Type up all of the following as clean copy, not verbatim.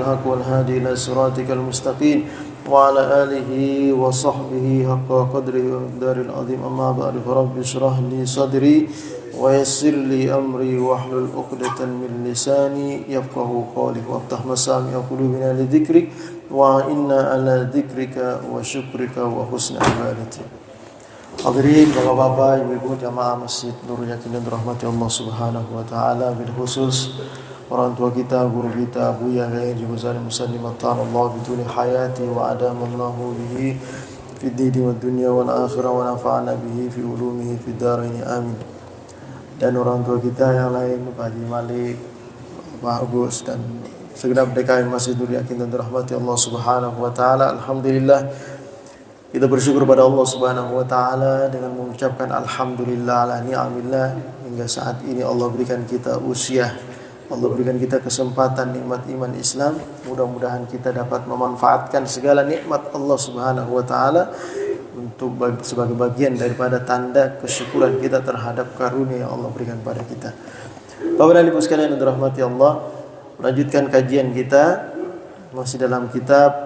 الحق والهادي إلى صراطك المستقيم وعلى آله وصحبه حق قدره ومقداره العظيم. أما بعد فرب اشرح لي صدري ويسر لي أمري واحلل عقدة من لساني يفقه قولي وافتح مسامع قلوبنا لذكرك وإنا على ذكرك وشكرك وحسن عبادتك. Hadirin bapak-bapak, ibu-ibu jamaah Masjid Nurul Yakin dan Rahmati Allah Subhanahu wa taala, bil khusus orang tua kita, guru kita, Buya Ghairi Muzani Muslimat Allah bituli hayati wa adamallahu bihi fid dini wad dunya wal akhirah wa nafa'ana bihi fi ulumihi fid dharain amin. Dan orang tua kita yang lain, Pak Haji Malik, Pak Agus dan segenap DKM Masjid Nurul Yakin dan Rahmati Allah Subhanahu wa taala. Alhamdulillah, kita bersyukur pada Allah Subhanahu wa taala dengan mengucapkan alhamdulillah ala ni'amillah, hingga saat ini Allah berikan kita usia, Allah berikan kita kesempatan nikmat iman Islam. Mudah-mudahan kita dapat memanfaatkan segala nikmat Allah Subhanahu wa taala untuk sebagai bagian daripada tanda kesyukuran kita terhadap karunia yang Allah berikan pada kita. Bapak dan Ibu sekalian yang dirahmati Allah, melanjutkan kajian kita masih dalam kitab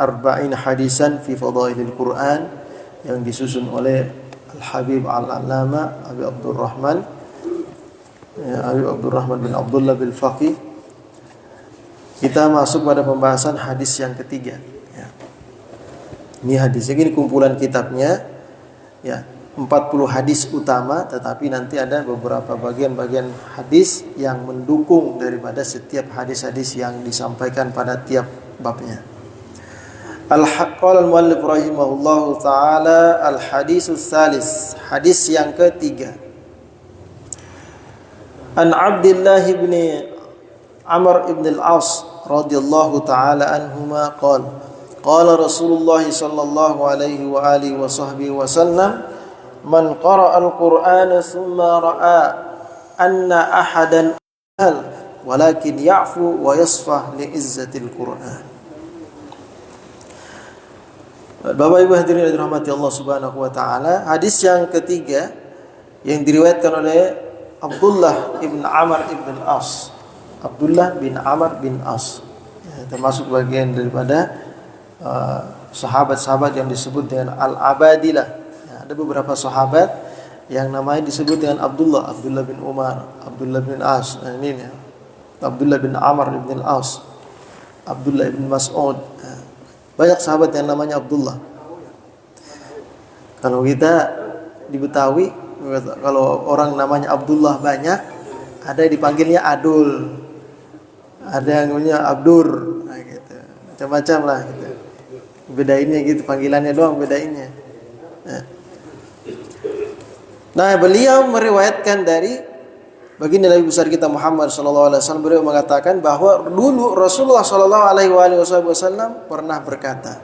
Arba'in Hadisan fi Fadailil Quran yang disusun oleh Al-Habib Al-Allama Abi Abdurrahman bin Abdullah bil Faqih. Kita masuk pada pembahasan hadis yang ketiga. Ini hadisnya, ini kumpulan kitabnya, 40 hadis utama, tetapi nanti ada beberapa bagian-bagian hadis yang mendukung daripada setiap hadis-hadis yang disampaikan pada tiap babnya. Qala al-muallif rahimahullahu taala al-hadisus salis, hadis yang ketiga. An Abdullah bin Amr ibn al-As radhiyallahu taala anhuma qala qala Rasulullah sallallahu alaihi wa alihi wa sahbihi wa sallam man qara'a al-Qur'ana thumma ra'a anna ahadan walakin ya'fu wa yasfah li izzatil Qur'an. Bapak Ibu hadirin yang dirahmati Allah Subhanahu wa taala, hadis yang ketiga yang diriwayatkan oleh Abdullah bin Amr ibn As. Abdullah bin Amr bin As, termasuk bagian daripada sahabat-sahabat yang disebut dengan Al-Abadilah. Ada beberapa sahabat yang namanya disebut dengan Abdullah bin Umar, Abdullah bin As. Ini Abdullah bin Amr ibn As, Abdullah bin Mas'ud. Banyak sahabat yang namanya Abdullah. Kalau kita di Betawi, kalau orang namanya Abdullah banyak, ada yang dipanggilnya Adul, ada yang namanya Abdur, gitu. Macam-macam lah gitu. Bedainnya gitu, panggilannya doang bedainnya. Nah, beliau meriwayatkan dari baginda Nabi besar kita Muhammad sallallahu alaihi wasallam, beliau mengatakan bahwa dulu Rasulullah sallallahu alaihi wasallam pernah berkata,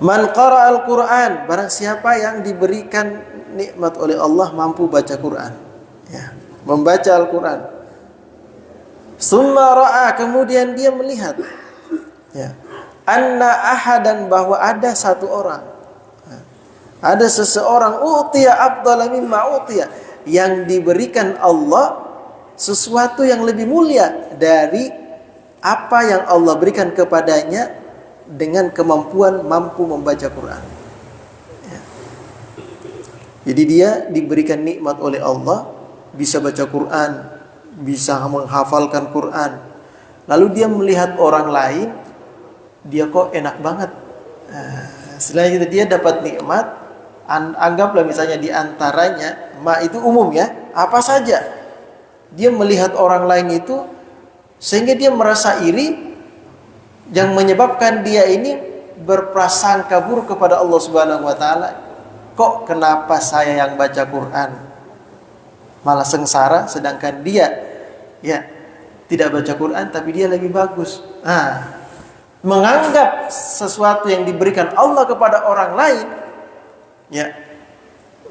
"Man qara'al Qur'an," barang siapa yang diberikan nikmat oleh Allah mampu baca Quran, membaca Al-Quran. Summa ra'a, kemudian dia melihat, anna ahadan, bahwa ada satu orang, ada seseorang, utiya afdala mimma utiya, yang diberikan Allah sesuatu yang lebih mulia dari apa yang Allah berikan kepadanya dengan kemampuan mampu membaca Quran. Jadi dia diberikan nikmat oleh Allah, bisa baca Quran, bisa menghafalkan Quran. Lalu dia melihat orang lain, dia kok enak banget. Setelah itu dia dapat nikmat, anggaplah misalnya di antaranya, itu umum apa saja. Dia melihat orang lain itu sehingga dia merasa iri, yang menyebabkan dia ini berprasangka buruk kepada Allah Subhanahu wa taala. Kok kenapa saya yang baca Quran malah sengsara, sedangkan dia tidak baca Quran tapi dia lebih bagus. Menganggap sesuatu yang diberikan Allah kepada orang lain,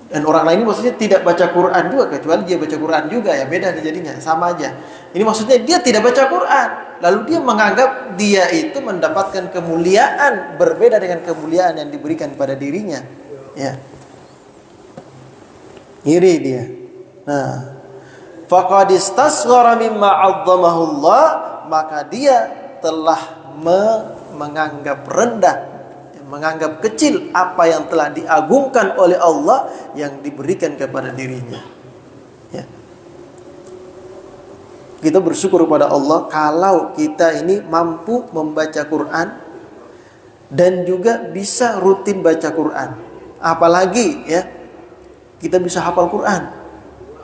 dan orang lain maksudnya tidak baca Quran juga, kecuali dia baca Quran juga, beda jadinya, sama aja. Ini maksudnya dia tidak baca Quran, lalu dia menganggap dia itu mendapatkan kemuliaan berbeda dengan kemuliaan yang diberikan pada dirinya. Iri dia. Faqad istasghara mimma 'azzamahu Allah, maka dia telah menganggap rendah, menganggap kecil apa yang telah diagungkan oleh Allah yang diberikan kepada dirinya. Ya. Kita bersyukur kepada Allah kalau kita ini mampu membaca Quran dan juga bisa rutin baca Quran. Apalagi ya, kita bisa hafal Quran.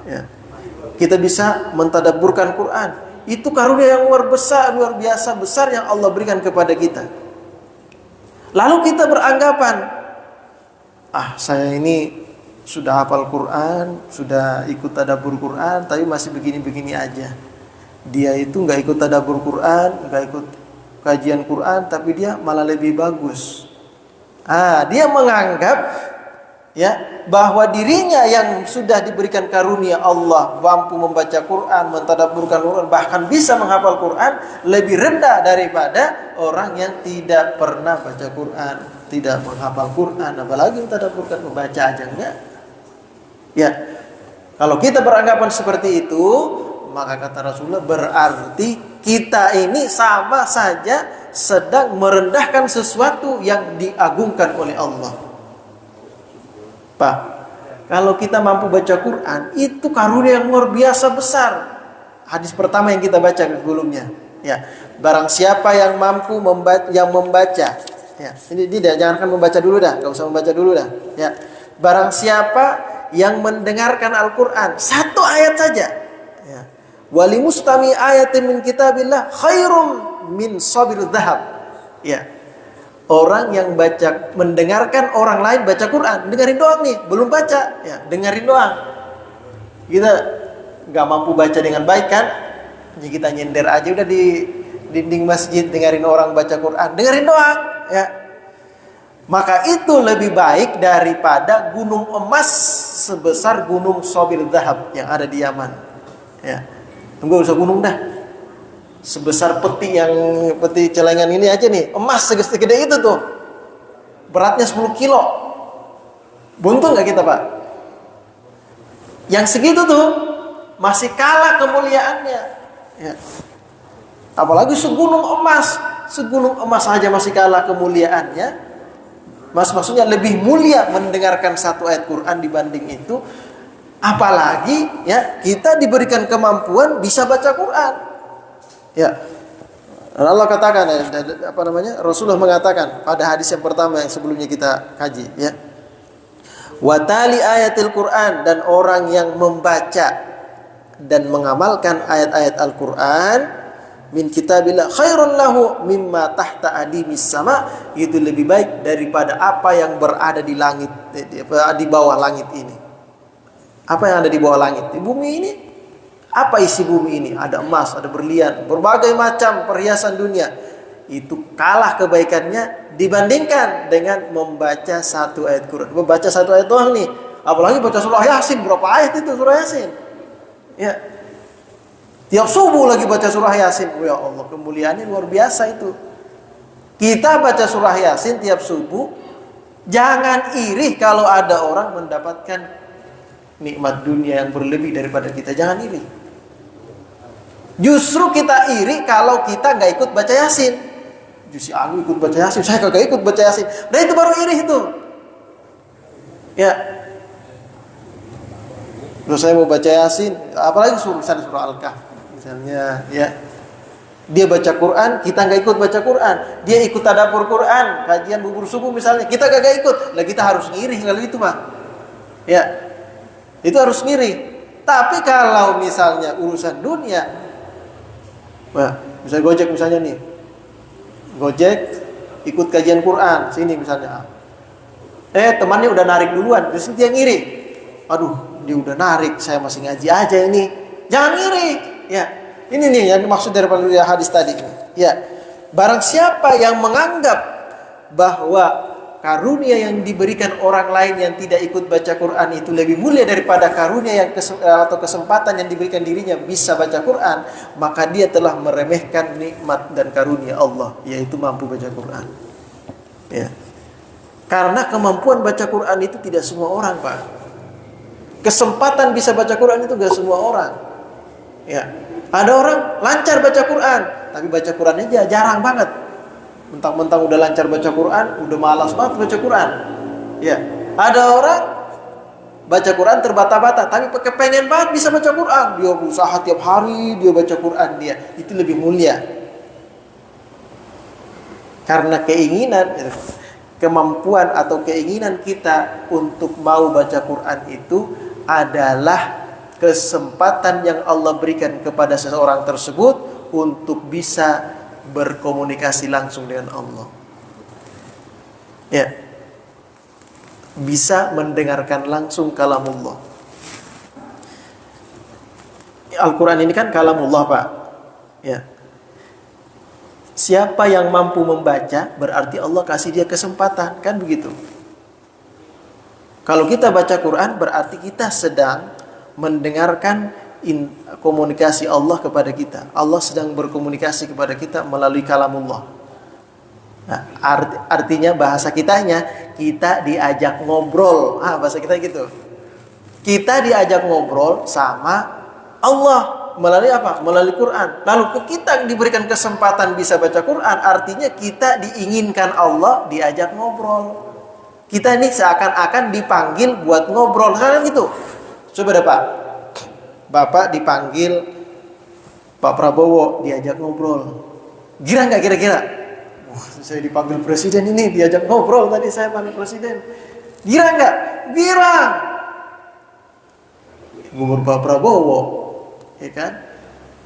Ya. Kita bisa mentadabburkan Quran. Itu karunia yang luar biasa besar yang Allah berikan kepada kita. Lalu kita beranggapan, saya ini sudah hafal Quran, sudah ikut tadabbur Quran, tapi masih begini-begini aja. Dia itu nggak ikut tadabbur Quran, nggak ikut kajian Quran, tapi dia malah lebih bagus. Dia menganggap ya bahwa dirinya yang sudah diberikan karunia Allah mampu membaca Quran, mentadabburkan Quran, bahkan bisa menghafal Quran, lebih rendah daripada orang yang tidak pernah baca Quran, tidak menghafal Quran, apalagi mentadabburkan, membaca aja enggak. Ya, kalau kita beranggapan seperti itu, maka kata Rasulullah berarti kita ini sama saja sedang merendahkan sesuatu yang diagungkan oleh Allah. Pak, kalau kita mampu baca Quran, itu karunia yang luar biasa besar. Hadis pertama yang kita baca sebelumnya, ya, barang siapa yang mampu membaca, ya, ini jangankan membaca dulu dah, enggak usah membaca dulu dah, ya. Barang siapa yang mendengarkan Al-Quran satu ayat saja, ya, walimustami ayatin min kitabillah khairum min sabil dhahab, ya. Orang yang mendengarkan orang lain baca Quran, dengerin doang nih, belum baca, ya, dengerin doang. Kita nggak mampu baca dengan baik kan? Jadi kita nyender aja udah di dinding masjid dengerin orang baca Quran, dengerin doang, ya. Maka itu lebih baik daripada gunung emas sebesar gunung Sabil Dhahab yang ada di Yaman. Ya, nggak usah gunung dah. Sebesar peti celengan ini aja nih, emas segede itu tuh, beratnya 10 kilo. Buntung nggak kita, Pak? Yang segitu tuh masih kalah kemuliaannya, ya. Apalagi segunung emas aja masih kalah kemuliaannya. Maksudnya lebih mulia mendengarkan satu ayat Quran dibanding itu. Apalagi ya kita diberikan kemampuan bisa baca Quran. Ya, Allah katakan, Rasulullah mengatakan pada hadis yang pertama yang sebelumnya kita kaji, ya. Watali ayatil Quran, dan orang yang membaca dan mengamalkan ayat-ayat Al-Quran min kitabillah khairun lahu mimma tahta adimis sama, itu lebih baik daripada apa yang berada di langit, di bawah langit ini. Apa yang ada di bawah langit? Di bumi ini. Apa isi bumi ini? Ada emas, ada berlian, berbagai macam perhiasan dunia. Itu kalah kebaikannya dibandingkan dengan membaca satu ayat Quran. Membaca satu ayat doang nih. Apalagi baca surah Yasin, berapa ayat itu surah Yasin? Ya. Tiap subuh lagi baca surah Yasin. Ya Allah, kemuliaannya luar biasa itu. Kita baca surah Yasin tiap subuh. Jangan iri kalau ada orang mendapatkan nikmat dunia yang berlebih daripada kita. Jangan iri. Justru kita iri kalau kita nggak ikut baca Yasin. Justru aku ikut baca Yasin, saya kagak ikut baca Yasin. Nah itu baru iri itu. Ya. Terus saya mau baca Yasin, apalagi surah Al-Kahf misalnya, ya. Dia baca Quran, kita nggak ikut baca Quran. Dia ikut tadabbur Quran, kajian bubur subuh misalnya, kita kagak ikut. Lah kita harus ngiri kalau itu, Pak. Ya. Itu harus ngiri. Tapi kalau misalnya urusan dunia, misalnya Gojek misalnya nih, Gojek ikut kajian Quran sini misalnya, temannya udah narik duluan, terus dia ngiri, aduh dia udah narik, saya masih ngaji aja ini. Jangan ngiri, ya. Ini nih yang dimaksud daripada hadis tadi, ya. Barang siapa yang menganggap bahwa karunia yang diberikan orang lain yang tidak ikut baca Quran itu lebih mulia daripada karunia atau kesempatan yang diberikan dirinya bisa baca Quran, maka dia telah meremehkan nikmat dan karunia Allah, yaitu mampu baca Quran. Ya. Karena kemampuan baca Quran itu tidak semua orang, Pak. Kesempatan bisa baca Quran itu tidak semua orang. Ya. Ada orang lancar baca Quran, tapi baca Qurannya aja jarang banget. Mentang-mentang udah lancar baca Quran, udah malas banget baca Quran. Ya, ada orang baca Quran terbata-bata, tapi kepengen banget bisa baca Quran. Dia berusaha tiap hari dia baca Quran dia. Itu lebih mulia. Karena kemampuan atau keinginan kita untuk mau baca Quran itu adalah kesempatan yang Allah berikan kepada seseorang tersebut untuk bisa berkomunikasi langsung dengan Allah. Ya. Bisa mendengarkan langsung kalamullah. Al-Quran ini kan kalamullah, Pak. Ya. Siapa yang mampu membaca, berarti Allah kasih dia kesempatan, kan begitu. Kalau kita baca Quran, berarti kita sedang mendengarkan komunikasi Allah kepada kita. Allah sedang berkomunikasi kepada kita melalui kalamullah. Nah, artinya bahasa kitanya, kita diajak ngobrol. Bahasa kita gitu. Kita diajak ngobrol sama Allah melalui apa? Melalui Quran. Lalu kita diberikan kesempatan bisa baca Quran, artinya kita diinginkan Allah diajak ngobrol. Kita ini seakan-akan dipanggil buat ngobrol. Kan gitu. Coba deh Pak. Bapak dipanggil Pak Prabowo diajak ngobrol. Girang nggak kira-kira? Saya dipanggil presiden ini, diajak ngobrol tadi saya panggil presiden. Girang nggak? Girang. Gubernur Pak Prabowo, ya kan?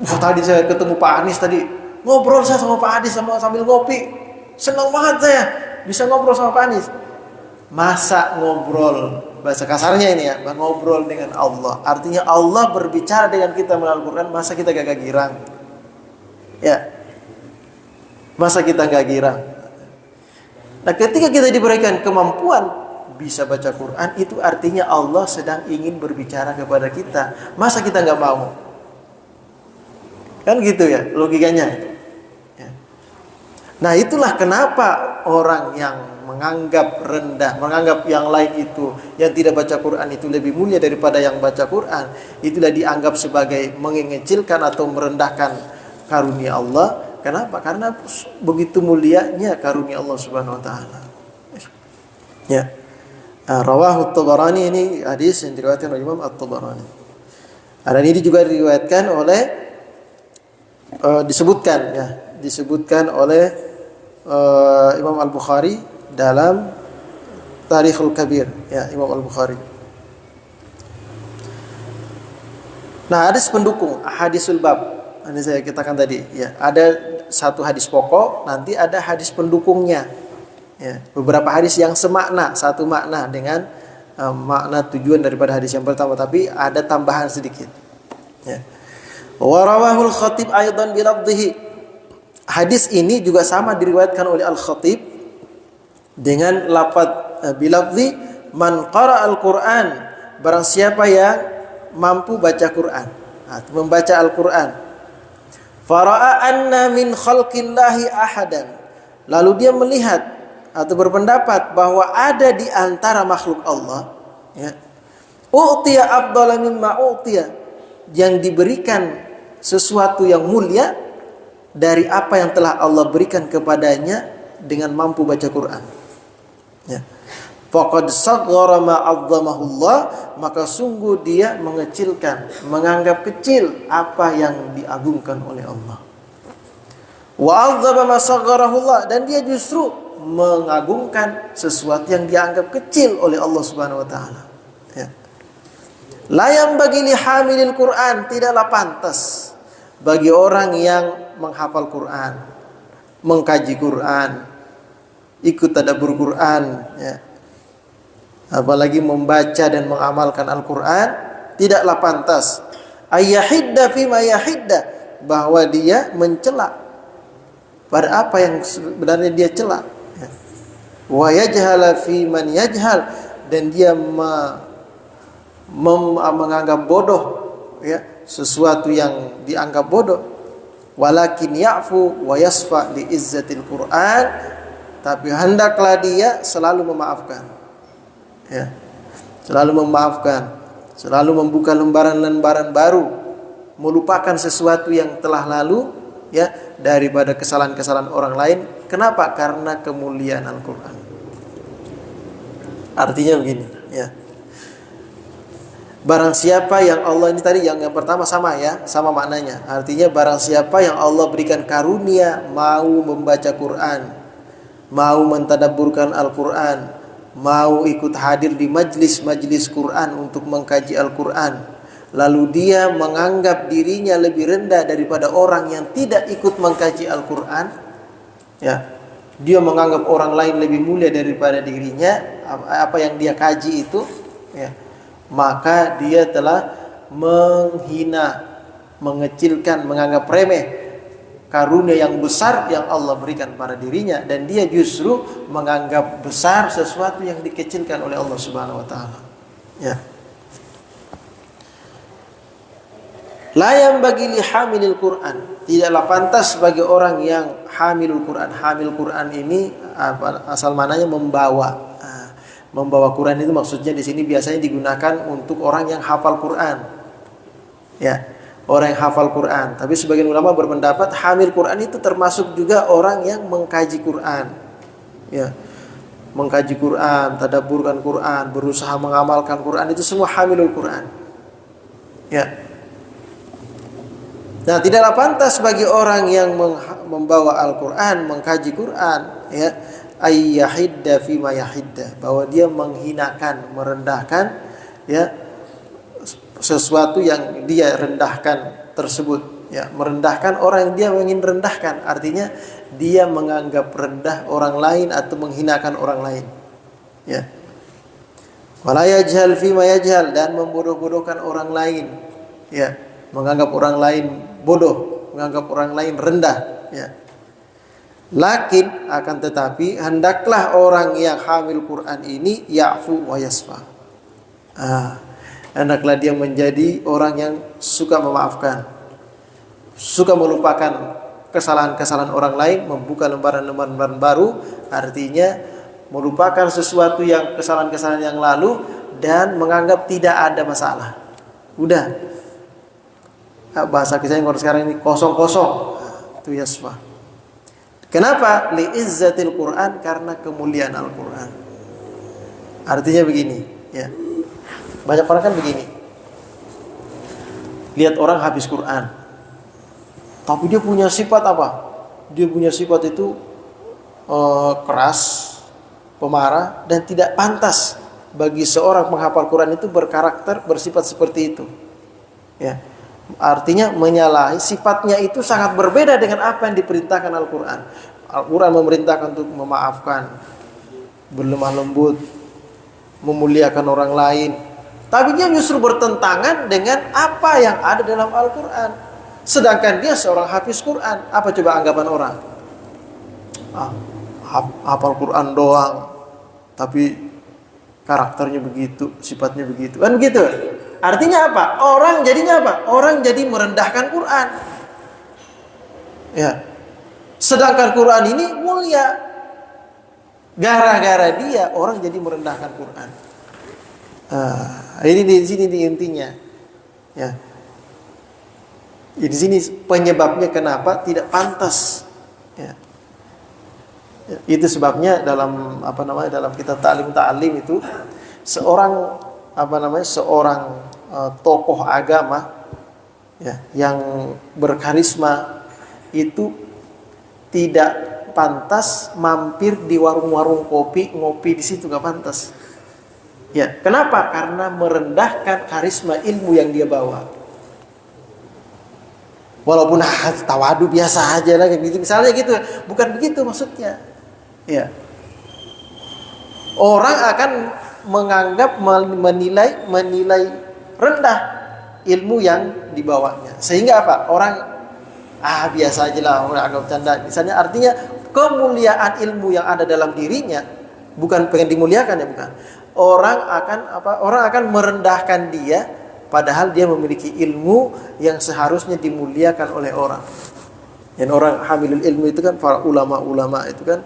Tadi saya ketemu Pak Anies tadi, ngobrol saya sama Pak Anies sambil ngopi. Senang banget saya bisa ngobrol sama Pak Anies. Masa ngobrol, bahasa kasarnya ini ya, ngobrol dengan Allah. Artinya Allah berbicara dengan kita melalui Quran, masa kita gak girang? Ya. Masa kita nggak girang? Nah, ketika kita diberikan kemampuan bisa baca Quran, itu artinya Allah sedang ingin berbicara kepada kita. Masa kita nggak mau? Kan gitu ya logikanya. Ya. Nah, itulah kenapa orang yang menganggap rendah, menganggap yang lain itu yang tidak baca Quran itu lebih mulia daripada yang baca Quran, itulah dianggap sebagai mengecilkan atau merendahkan karunia Allah. Kenapa? Karena begitu mulianya karunia Allah Subhanahu wa taala. Ya. Rawahu At-Tabarani, ini hadis yang diriwayatkan oleh Imam At-Tabarani. Dan ini juga diriwayatkan oleh disebutkan oleh Imam Al-Bukhari dalam Tarikhul Kabir, ya, Imam Al-Bukhari. Nah, hadis pendukung, hadisul bab. Ini saya katakan tadi, ya, ada satu hadis pokok, nanti ada hadis pendukungnya. Ya, beberapa hadis yang semakna, satu makna dengan makna tujuan daripada hadis yang pertama, tapi ada tambahan sedikit. Ya. Wa rawahul Khatib aidan bi lafdhihi. Hadis ini juga sama diriwayatkan oleh Al-Khatib dengan lafaz bi lafdhi man qara al-Qur'an, barang siapa yang mampu baca Quran, membaca Al-Qur'an. Fara'a anna min khalqillahi ahadan. Lalu dia melihat atau berpendapat bahwa ada di antara makhluk Allah, ya, u'tiya afdala mimma u'tiya, yang diberikan sesuatu yang mulia dari apa yang telah Allah berikan kepadanya dengan mampu baca Quran. Ya. Faqad saghara ma 'azzamahullah, maka sungguh dia mengecilkan, menganggap kecil apa yang diagungkan oleh Allah. Wa 'azzama ma sagharahullah, dan dia justru mengagungkan sesuatu yang dianggap kecil oleh Allah Subhanahu wa taala. Ya. La yanbaghi li hamilil Quran, tidaklah pantas bagi orang yang menghafal Quran, mengkaji Quran, ikut tadabbur Quran, ya, apalagi membaca dan mengamalkan Al-Quran, tidaklah pantas ayyahidda fima yahidda, bahwa dia mencela pada apa yang sebenarnya dia cela, wa yajhala fi man yajhal, dan dia menganggap bodoh, ya, sesuatu yang dianggap bodoh. Walakin ya'fu wa yasfa li izzatil Quran, tapi hendaklah dia selalu memaafkan, ya, selalu memaafkan, selalu membuka lembaran-lembaran baru melupakan sesuatu yang telah lalu, ya, daripada kesalahan-kesalahan orang lain. Kenapa? Karena kemuliaan Al-Qur'an. Artinya begini, ya. Barang siapa yang Allah, ini tadi yang pertama sama ya, sama maknanya. Artinya barang siapa yang Allah berikan karunia mau membaca Quran, mau mentadabburkan Al-Quran, mau ikut hadir di majlis-majlis Quran untuk mengkaji Al-Quran, lalu dia menganggap dirinya lebih rendah daripada orang yang tidak ikut mengkaji Al-Quran, ya, dia menganggap orang lain lebih mulia daripada dirinya, apa yang dia kaji itu, ya, maka dia telah menghina, mengecilkan, menganggap remeh karunia yang besar yang Allah berikan pada dirinya, dan dia justru menganggap besar sesuatu yang dikecilkan oleh Allah Subhanahu wa taala. Ya. La yanbaghi li hamilil Quran, tidaklah pantas bagi orang yang hamilul Quran. Hamil Quran ini asal mananya membawa. Membawa Quran itu maksudnya di sini biasanya digunakan untuk orang yang hafal Quran. Ya, orang yang hafal Quran. Tapi sebagian ulama berpendapat hamil Quran itu termasuk juga orang yang mengkaji Quran. Ya. Mengkaji Quran, tadabburkan Quran, berusaha mengamalkan Quran, itu semua hamilul Quran. Ya. Nah, tidaklah pantas bagi orang yang membawa Al-Quran, mengkaji Quran, ya, ayyahidda fima yahidda, bahwa dia menghinakan, merendahkan, ya, sesuatu yang dia rendahkan tersebut, ya, merendahkan orang yang dia ingin rendahkan. Artinya dia menganggap rendah orang lain atau menghinakan orang lain, ya. Wala yajhal fima yajhal, dan membodoh-bodohkan orang lain, ya, menganggap orang lain bodoh, menganggap orang lain rendah, ya. Lakin akan tetapi hendaklah orang yang hamil Quran ini ya'fu wa yasfa. Hendaklah dia menjadi orang yang suka memaafkan, suka melupakan kesalahan-kesalahan orang lain, membuka lembaran-lembaran baru. Artinya melupakan sesuatu yang kesalahan-kesalahan yang lalu dan menganggap tidak ada masalah. Udah, bahasa kita yang sekarang ini kosong-kosong. Itu yasfa. Kenapa? Li'izzatil Quran, karena kemuliaan Al-Quran. Artinya begini, ya. Banyak orang kan begini. Lihat orang habis Quran, tapi dia punya sifat apa? Dia punya sifat itu keras, pemarah, dan tidak pantas bagi seorang penghafal Quran itu berkarakter, bersifat seperti itu. Ya. Artinya menyalahi, sifatnya itu sangat berbeda dengan apa yang diperintahkan Al-Quran. Al-Quran memerintahkan untuk memaafkan, berlemah lembut, memuliakan orang lain. Tapi dia justru bertentangan dengan apa yang ada dalam Al-Quran. Sedangkan dia seorang hafiz Quran. Apa coba anggapan orang? Hafal Quran doang, tapi karakternya begitu, sifatnya begitu. Kan begitu. Artinya apa? Orang jadinya apa? Orang jadi merendahkan Quran. Ya. Sedangkan Quran ini mulia. Gara-gara dia orang jadi merendahkan Quran. Ini di sini di intinya. Ya. Di sini penyebabnya kenapa tidak pantas. Ya. Itu sebabnya dalam dalam kitab Ta'lim itu seorang tokoh agama, ya, yang berkarisma itu tidak pantas mampir di warung-warung kopi, ngopi di situ, nggak pantas. Ya, kenapa? Karena merendahkan karisma ilmu yang dia bawa. Walaupun tawadu biasa aja lah, gitu, misalnya gitu, bukan begitu maksudnya. Ya, orang akan menganggap, menilai rendah ilmu yang dibawanya, sehingga apa? Orang biasa aja lah, orang anggap canda. Misalnya, artinya kemuliaan ilmu yang ada dalam dirinya bukan pengen dimuliakan, ya, bukan. Orang akan merendahkan dia, padahal dia memiliki ilmu yang seharusnya dimuliakan oleh orang. Dan orang hamilul ilmu itu kan para ulama-ulama itu kan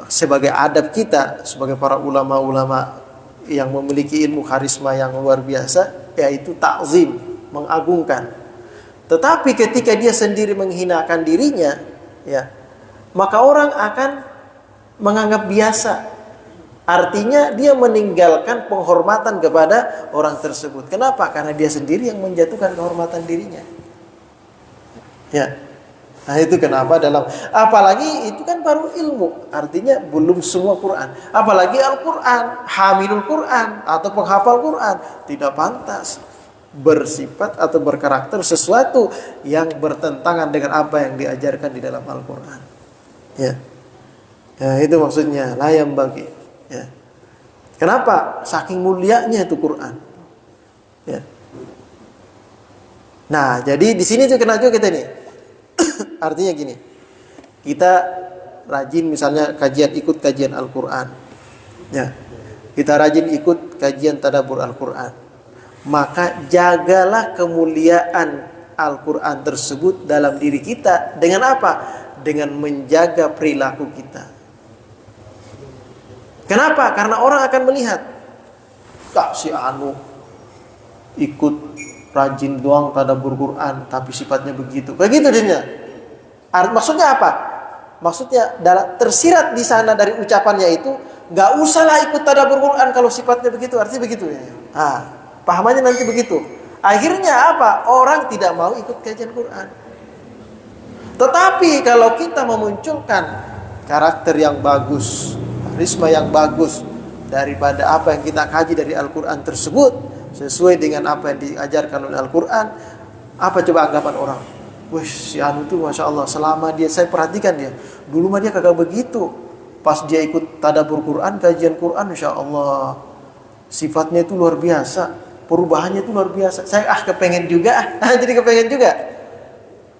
sebagai adab kita sebagai para ulama-ulama yang memiliki ilmu karisma yang luar biasa, yaitu takzim, mengagungkan. Tetapi ketika dia sendiri menghinakan dirinya, ya, maka orang akan menganggap biasa. Artinya dia meninggalkan penghormatan kepada orang tersebut. Kenapa? Karena dia sendiri yang menjatuhkan kehormatan dirinya. Ya. Nah itu kenapa apalagi itu kan baru ilmu. Artinya belum semua Quran. Apalagi Al-Quran, hamilul Quran atau penghafal Quran. Tidak pantas bersifat atau berkarakter sesuatu yang bertentangan dengan apa yang diajarkan di dalam Al-Quran. Ya. Ya, itu maksudnya layam bagi. Ya. Kenapa? Saking mulianya itu Quran. Ya. Nah, jadi di sini tuh kena juga kita nih. Artinya gini. Kita rajin misalnya ikut kajian Al-Quran. Ya. Kita rajin ikut kajian tadabbur Al-Quran. Maka jagalah kemuliaan Al-Quran tersebut dalam diri kita. Dengan apa? Dengan menjaga perilaku kita. Kenapa? Karena orang akan melihat, si Anu ikut rajin doang tadabbur Quran, tapi sifatnya begitu. Begitu dia. Maksudnya apa? Maksudnya tersirat di sana dari ucapannya itu, nggak usahlah ikut tadabbur Quran kalau sifatnya begitu. Artinya begitu ya. Pahamannya nanti begitu. Akhirnya apa? Orang tidak mau ikut kajian Quran. Tetapi kalau kita memunculkan karakter yang bagus, karisma yang bagus daripada apa yang kita kaji dari Al-Quran tersebut, sesuai dengan apa yang diajarkan oleh Al-Quran, apa coba anggapan orang? Wih, si Anu tuh Masya Allah, selama saya perhatikan dia, dulu mah dia kagak begitu. Pas dia ikut tadabbur Quran, kajian Quran, Masya Allah, sifatnya itu luar biasa, perubahannya itu luar biasa. Saya kepengen juga, jadi kepengen juga.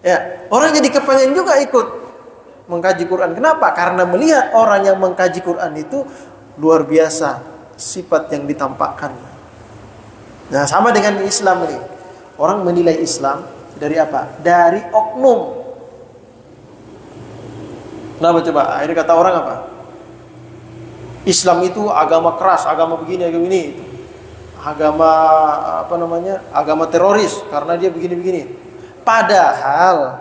Ya, orang jadi kepengen juga ikut mengkaji Quran. Kenapa? Karena melihat orang yang mengkaji Quran itu luar biasa sifat yang ditampakkan. Nah, sama dengan Islam ini. Orang menilai Islam dari apa? Dari oknum. Kenapa coba? Akhirnya kata orang apa? Islam itu agama keras, agama begini, agama ini. Agama agama teroris karena dia begini-begini. Padahal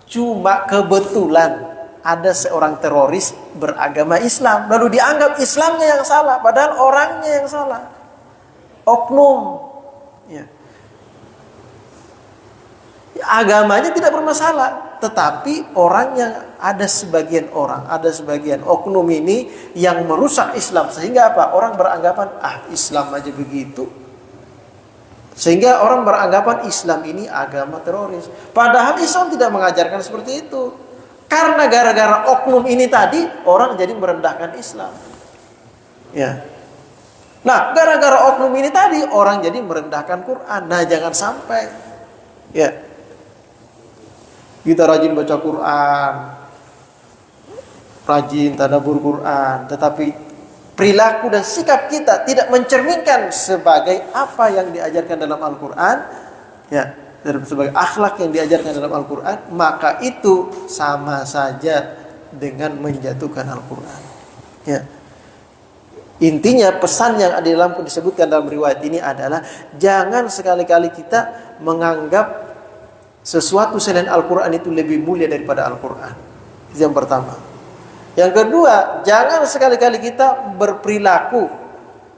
cuma kebetulan ada seorang teroris beragama Islam, lalu dianggap Islamnya yang salah, padahal orangnya yang salah. Oknum. Ya. Agamanya tidak bermasalah, tetapi ada sebagian oknum ini yang merusak Islam, sehingga apa? Orang beranggapan Islam aja begitu. Sehingga orang beranggapan Islam ini agama teroris. Padahal Islam tidak mengajarkan seperti itu. Karena gara-gara oknum ini tadi, orang jadi merendahkan Islam. Ya. Nah, gara-gara oknum ini tadi, orang jadi merendahkan Quran. Nah, jangan sampai. Ya. Kita rajin baca Quran, rajin tadabbur Quran, tetapi perilaku dan sikap kita tidak mencerminkan sebagai apa yang diajarkan dalam Al-Quran, ya, sebagai akhlak yang diajarkan dalam Al-Quran, maka itu sama saja dengan menjatuhkan Al-Quran. Ya. Intinya pesan yang disebutkan dalam riwayat ini adalah jangan sekali-kali kita menganggap sesuatu selain Al-Quran itu lebih mulia daripada Al-Quran. Itu yang pertama. Yang kedua, jangan sekali-kali kita berperilaku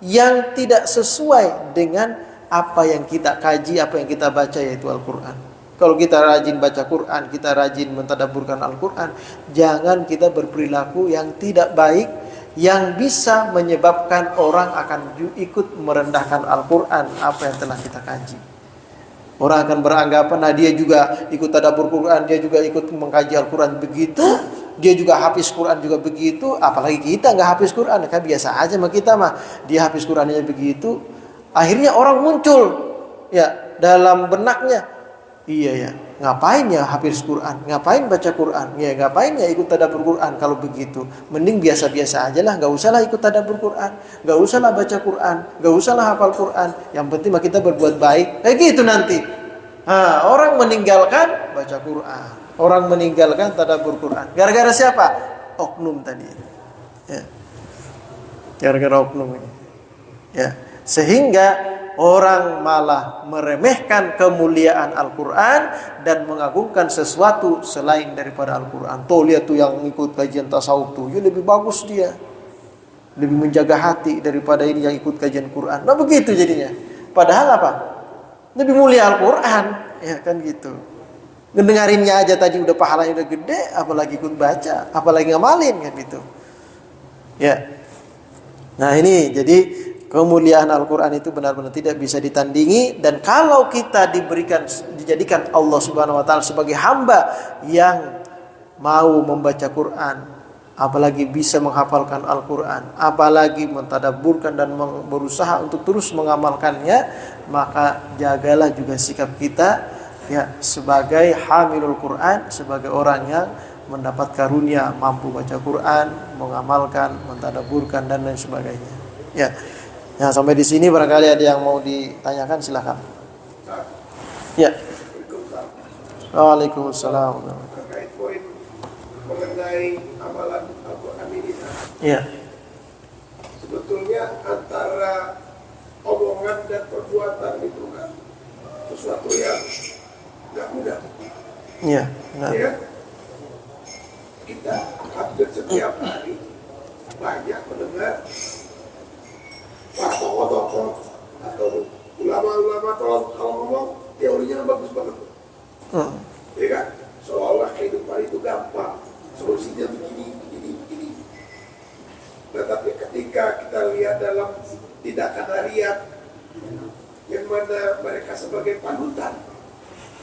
yang tidak sesuai dengan apa yang kita kaji, apa yang kita baca, yaitu Al-Quran. Kalau kita rajin baca Quran, kita rajin mentadabburkan Al-Quran, jangan kita berperilaku yang tidak baik, yang bisa menyebabkan orang akan ikut merendahkan Al-Quran, apa yang telah kita kaji. Orang akan beranggapan, dia juga ikut tadabbur Quran, dia juga ikut mengkaji Al-Quran begitu, dia juga hafiz Quran juga begitu, apalagi kita nggak hafiz Quran, kan biasa aja sama kita mah, dia hafiz Qurannya begitu. Akhirnya orang muncul, ya, dalam benaknya, iya ya, ngapain ya hafiz Quran, ngapain baca Quran, ya ngapain ya ikut tadabbur Quran kalau begitu, mending biasa-biasa aja lah, nggak usahlah ikut tadabbur Quran, nggak usahlah baca Quran, nggak usahlah hafal Quran, yang penting mah kita berbuat baik, kayak gitu nanti. Orang meninggalkan baca Quran, orang meninggalkan tadabbur Quran, gara-gara siapa? Oknum tadi, ya, gara-gara oknum ini, ya, sehingga orang malah meremehkan kemuliaan Al-Quran dan mengagungkan sesuatu selain daripada Al-Quran. Tuh lihat tuh yang ikut kajian tasawuf tuh, ya lebih bagus dia, lebih menjaga hati daripada ini yang ikut kajian Quran. Nah begitu jadinya. Padahal apa? Lebih mulia Al-Quran, ya kan gitu. Ngedengarinnya aja tadi udah pahalanya udah gede, apalagi ikut baca, apalagi ngamalin kan gitu. Ya. Nah ini jadi kemuliaan Al-Quran itu benar-benar tidak bisa ditandingi. Dan kalau kita dijadikan Allah Subhanahu Wa Taala sebagai hamba yang mau membaca Quran, apalagi bisa menghafalkan Al-Quran, apalagi mentadabburkan dan berusaha untuk terus mengamalkannya, maka jagalah juga sikap kita ya sebagai hamilul Quran, sebagai orang yang mendapat karunia mampu baca Quran, mengamalkan, mentadabburkan dan lain sebagainya. Ya. Nah, sampai di sini barangkali ada yang mau ditanyakan, silakan. Ya. Waalaikumsalam. Terkait poin mengenai amalan Al-Quran ini. Ya. Sebetulnya antara omongan dan perbuatan itu kan sesuatu yang nggak mudah. Iya. Nah. Ya, kita hampir setiap hari banyak mendengar para tokoh-tokoh atau ulama-ulama kalau ngomong teorinya bagus banget. Ya kan? Seolah kehidupan itu gampang, solusinya begini. Nah, tapi ketika kita lihat dalam tindakan harian yang mana mereka sebagai panutan,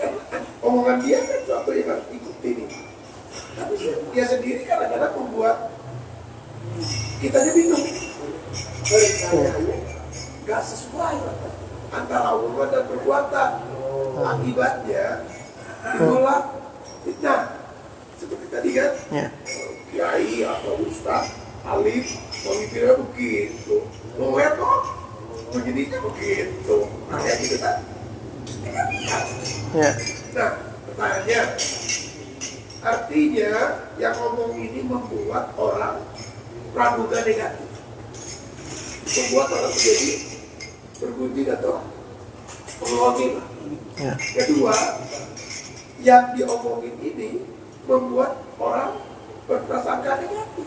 kan omongan dia kan sesuatu yang harus diikuti. Tapi dia sendiri kadang-kadang membuat kita bingung. Kayaknya gak sesuai antara omongan dan perbuatan. Akibatnya itulah fitnah. Seperti tadi kan, kiai atau ustaz, alim, pemimpinnya begitu, ngomongnya kok begininya begitu, kayak gitu kan? Nah, pertanyaannya, artinya yang ngomong ini membuat orang praduga negatif, membuat orang menjadi bergunjing atau pengeloming. Kedua, yang diomongin ini membuat orang berprasangka negatif.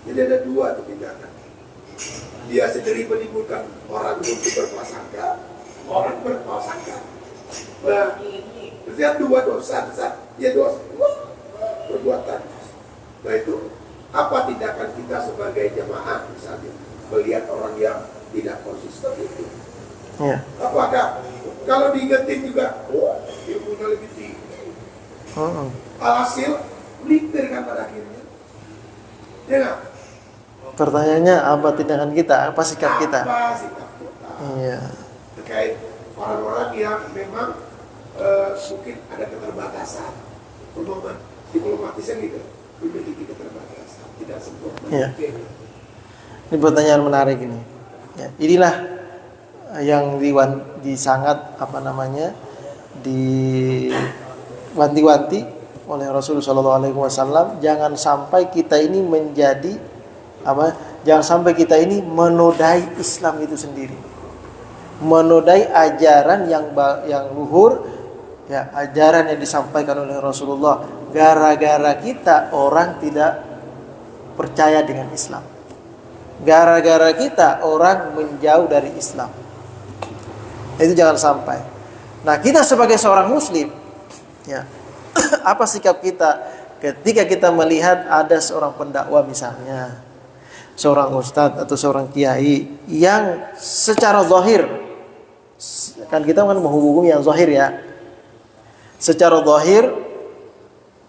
Jadi ada dua tindakan. Dia sendiri menimbulkan orang untuk berprasangka, orang berprasangka. Nah, lihat dua dosa besar, ya dosa perbuatan. Nah itu apa tindakan kita sebagai jemaah misalnya melihat orang yang tidak konsisten itu? Apakah kalau diingetin juga, ilmunya lebih tinggi. Alhasil melintir kan pada akhirnya. Ya nggak? Pertanyaannya apa tindakan kita, apa sikap kita? Apa sikap kita? Iya. Terkait orang-orang yang memang mungkin ada keterbatasan, hubungan diplomatisnya gitu, memiliki keterbatasan, tidak sempurna. Iya. Ini pertanyaan menarik ini. Ya, inilah yang disangat diwanti-wanti oleh Rasulullah SAW. Jangan sampai kita ini jangan sampai kita ini menodai Islam itu sendiri, menodai ajaran yang luhur, ya, ajaran yang disampaikan oleh Rasulullah. Gara-gara kita orang tidak percaya dengan Islam, gara-gara kita orang menjauh dari Islam. Itu jangan sampai. Nah, kita sebagai seorang muslim, ya, apa sikap kita ketika kita melihat ada seorang pendakwah misalnya, seorang ustadz atau seorang kiai yang secara zahir, kan kita kan menghubungi yang zahir ya, secara zahir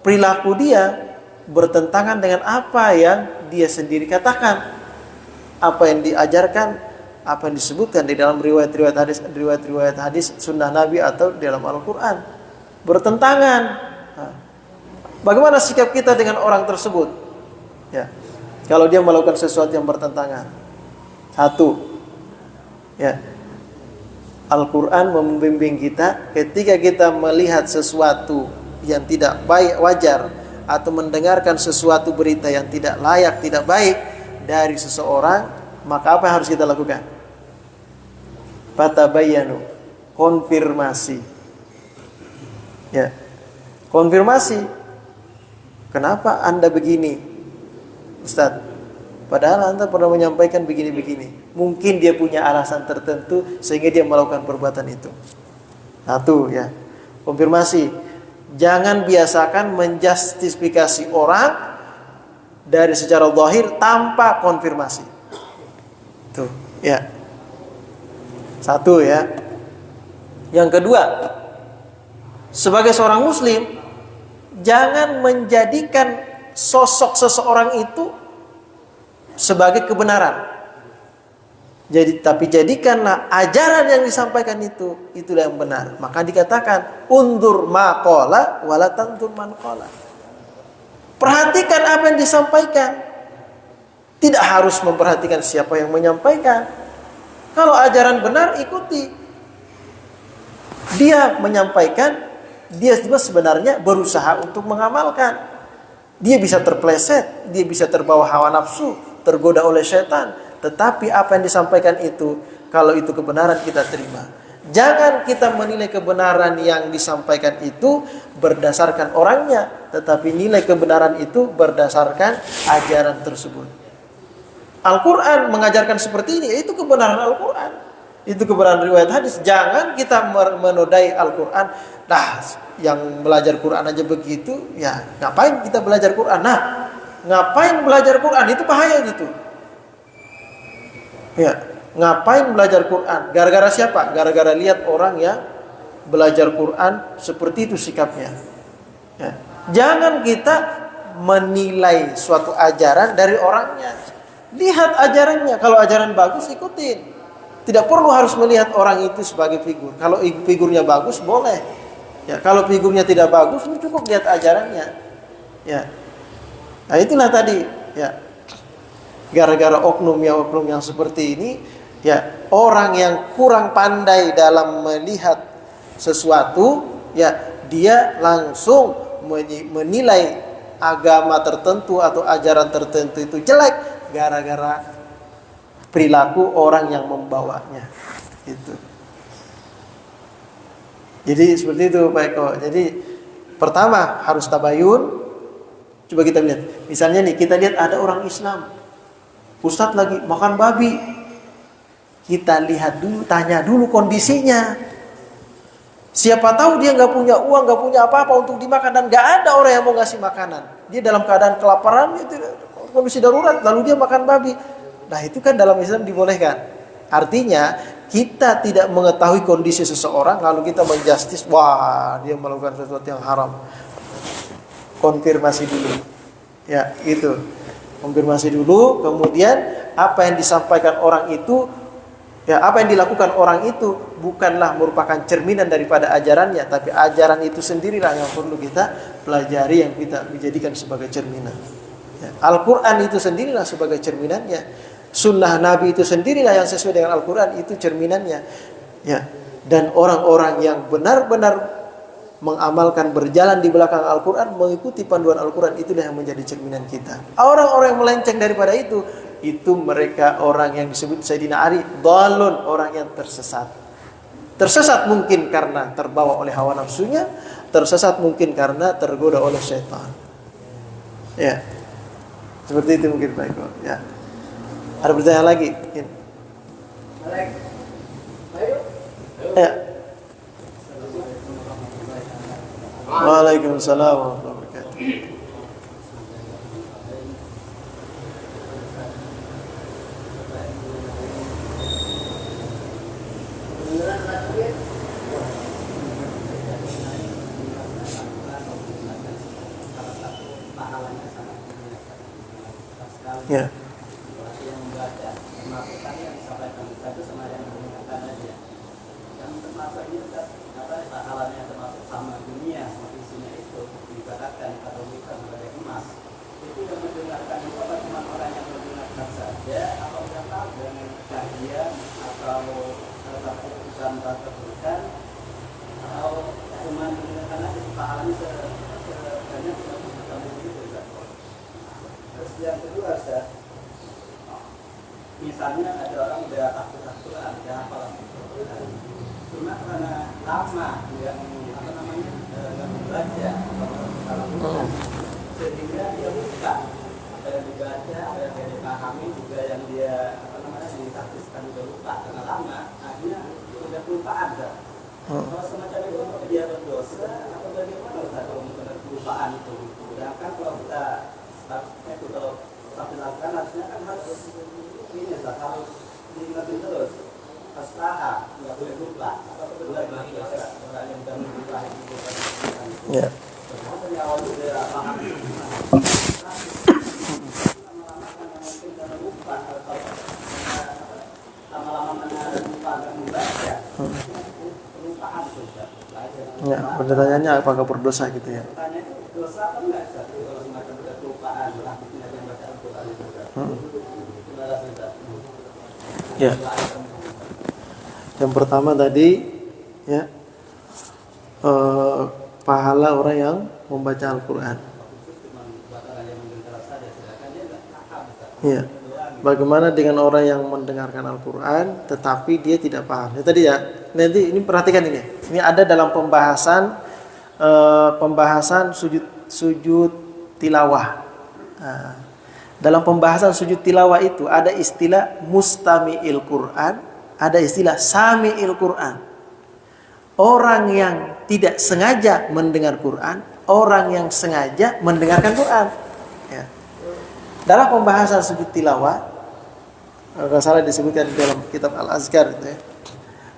perilaku dia bertentangan dengan apa yang dia sendiri katakan, apa yang diajarkan, apa yang disebutkan di dalam riwayat-riwayat hadis sunnah Nabi atau di dalam Al-Quran, bertentangan. Bagaimana sikap kita dengan orang tersebut? Ya, kalau dia melakukan sesuatu yang bertentangan, satu, ya, Al-Quran membimbing kita ketika kita melihat sesuatu yang tidak baik, wajar, atau mendengarkan sesuatu berita yang tidak layak, tidak baik dari seseorang, maka apa yang harus kita lakukan? Fatabayyanu, konfirmasi. Ya. Konfirmasi. Kenapa Anda begini, Ustaz? Padahal Anda pernah menyampaikan begini-begini. Mungkin dia punya alasan tertentu sehingga dia melakukan perbuatan itu. Satu ya. Konfirmasi. Jangan biasakan menjustifikasi orang dari secara zahir tanpa konfirmasi. Tuh, ya. Satu ya. Yang kedua, sebagai seorang muslim, jangan menjadikan sosok seseorang itu sebagai kebenaran. Tapi jadikanlah ajaran yang disampaikan itulah yang benar. Maka dikatakan undur ma qala wala tandur man qala. Perhatikan apa yang disampaikan. Tidak harus memperhatikan siapa yang menyampaikan. Kalau ajaran benar, ikuti. Dia menyampaikan, dia juga sebenarnya berusaha untuk mengamalkan. Dia bisa terpleset, dia bisa terbawa hawa nafsu, tergoda oleh setan. Tetapi apa yang disampaikan itu, kalau itu kebenaran, kita terima. Jangan kita menilai kebenaran yang disampaikan itu berdasarkan orangnya, tetapi nilai kebenaran itu berdasarkan ajaran tersebut. Al-Quran mengajarkan seperti ini, itu kebenaran Al-Quran. Itu kebenaran riwayat hadis. Jangan kita menodai Al-Quran. Nah, yang belajar Quran aja begitu, ya ngapain kita belajar Quran? Nah, ngapain belajar Quran? Itu bahaya gitu. Ya, ngapain belajar Quran? Gara-gara siapa? Gara-gara lihat orang yang belajar Quran seperti itu sikapnya. Ya. Jangan kita menilai suatu ajaran dari orangnya. Lihat ajarannya. Kalau ajaran bagus, ikutin. Tidak perlu harus melihat orang itu sebagai figur. Kalau figurnya bagus, boleh. Ya, kalau figurnya tidak bagus, cukup lihat ajarannya. Ya. Nah, itulah tadi. Ya. Gara-gara oknum yang seperti ini, ya, orang yang kurang pandai dalam melihat sesuatu, ya, dia langsung menilai agama tertentu atau ajaran tertentu itu jelek gara-gara perilaku orang yang membawanya. Itu. Jadi seperti itu Pak Eko. Jadi pertama harus tabayun. Coba kita lihat. Misalnya nih, kita lihat ada orang Islam, Ustadz lagi makan babi. Kita lihat dulu, tanya dulu kondisinya. Siapa tahu dia nggak punya uang, nggak punya apa-apa untuk dimakan, dan nggak ada orang yang mau ngasih makanan. Dia dalam keadaan kelaparan, itu kondisi darurat, lalu dia makan babi. Nah, itu kan dalam Islam dibolehkan. Artinya kita tidak mengetahui kondisi seseorang lalu kita menjustis, wah dia melakukan sesuatu yang haram. Konfirmasi dulu. Ya, gitu. Konfirmasi dulu, kemudian apa yang disampaikan orang itu, ya, apa yang dilakukan orang itu bukanlah merupakan cerminan daripada ajarannya, tapi ajaran itu sendirilah yang perlu kita pelajari, yang kita dijadikan sebagai cerminan. Ya, Al-Quran itu sendirilah sebagai cerminannya. Sunnah Nabi itu sendirilah yang sesuai dengan Al-Quran, itu cerminannya. Ya, dan orang-orang yang benar-benar mengamalkan, berjalan di belakang Al-Quran, mengikuti panduan Al-Quran, itulah yang menjadi cerminan kita. Orang-orang yang melenceng daripada itu mereka orang yang disebut Sayyidina Ali, dhalun, orang yang tersesat. Tersesat mungkin karena terbawa oleh hawa nafsunya, tersesat mungkin karena tergoda oleh syaitan. Ya, seperti itu mungkin Pak Eko. Ya. Ada pertanyaan lagi? Ya. Waalaikumsalam warahmatullahi wabarakatuh. Ya. misalnya ada orang udah takut Al-Quran, udah hafal Al-Quran, cuma karena lama nggak apa namanya nggak membaca Al-Quran, sehingga dia lupa apa yang dibaca, apa yang dia dipahami juga yang dia apa namanya ditaktiskan juga lupa karena lama, akhirnya udah kelupaan kan. Kalau semacam itu dia berdosa atau bagaimana Ustaz kalau mungkin kelupaan itu? Sedangkan kalau kita itu kalau tapi lakukan harusnya kan harus ini Ustaz, harus diingetin terus, harus tahan, nggak boleh lupa. Apa benar bagi orang yang sudah lupa itu? Ya. Termasuk yang awal sudah paham itu. Lama-lama kan mungkin karena lupa atau lama-lama karena lupa nggak membaca. Ya, pertanyaannya apakah berdosa gitu ya? Pertanyaan itu dosa apa enggak? Kalau semacam kelupaan, berarti yang baca Al-Quran itu. Ya. Yang pertama tadi ya pahala orang yang membaca Al-Quran. Ya. Bagaimana dengan orang yang mendengarkan Al-Quran tetapi dia tidak paham? Ya, tadi ya, nanti ini perhatikan ini. Ini ada dalam pembahasan sujud tilawah. Dalam pembahasan sujud tilawah itu ada istilah mustami'il Quran, ada istilah sami'il Quran. Orang yang tidak sengaja mendengar Quran, orang yang sengaja mendengarkan Quran. Ya. Dalam pembahasan sujud tilawah, kalau salah disebutkan di dalam kitab Al-Azkar itu ya.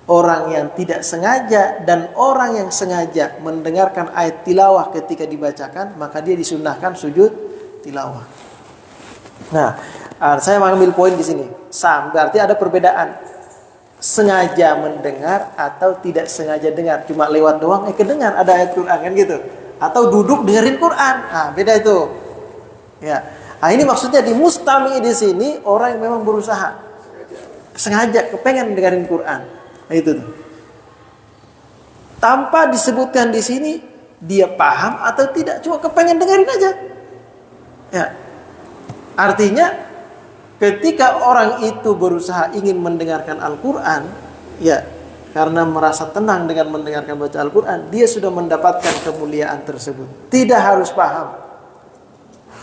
Orang yang tidak sengaja dan orang yang sengaja mendengarkan ayat tilawah ketika dibacakan, maka dia disunnahkan sujud tilawah. Nah, saya mengambil poin di sini. Berarti ada perbedaan. Sengaja mendengar atau tidak sengaja dengar, cuma lewat doang kedengar ada ayat Quran kan gitu. Atau duduk dengerin Quran. Nah, beda itu. Ya. Nah, ini maksudnya di mustami di sini orang yang memang berusaha sengaja kepengen dengerin Quran. Nah, itu tuh. Tanpa disebutkan di sini dia paham atau tidak, cuma kepengen dengerin aja. Ya. Artinya ketika orang itu berusaha ingin mendengarkan Al-Quran, ya, karena merasa tenang dengan mendengarkan baca Al-Quran, dia sudah mendapatkan kemuliaan tersebut. Tidak harus paham.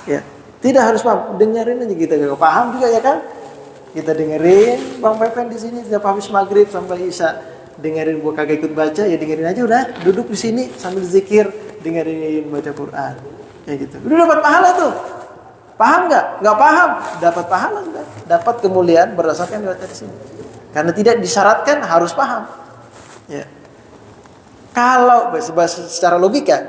Ya. Tidak harus paham, dengerin aja kita kalau paham juga ya kan? Kita dengerin Bang Pepen di sini setiap habis maghrib sampai isya, dengerin gua kagak ikut baca ya dengerin aja udah, duduk di sini sambil zikir, dengerin baca Quran. Kayak gitu. Udah dapat pahala tuh. Paham enggak? Enggak paham, dapat pahala sudah. Dapat kemuliaan berdasarkan baca di sini. Karena tidak disyaratkan harus paham. Ya. Kalau secara logika,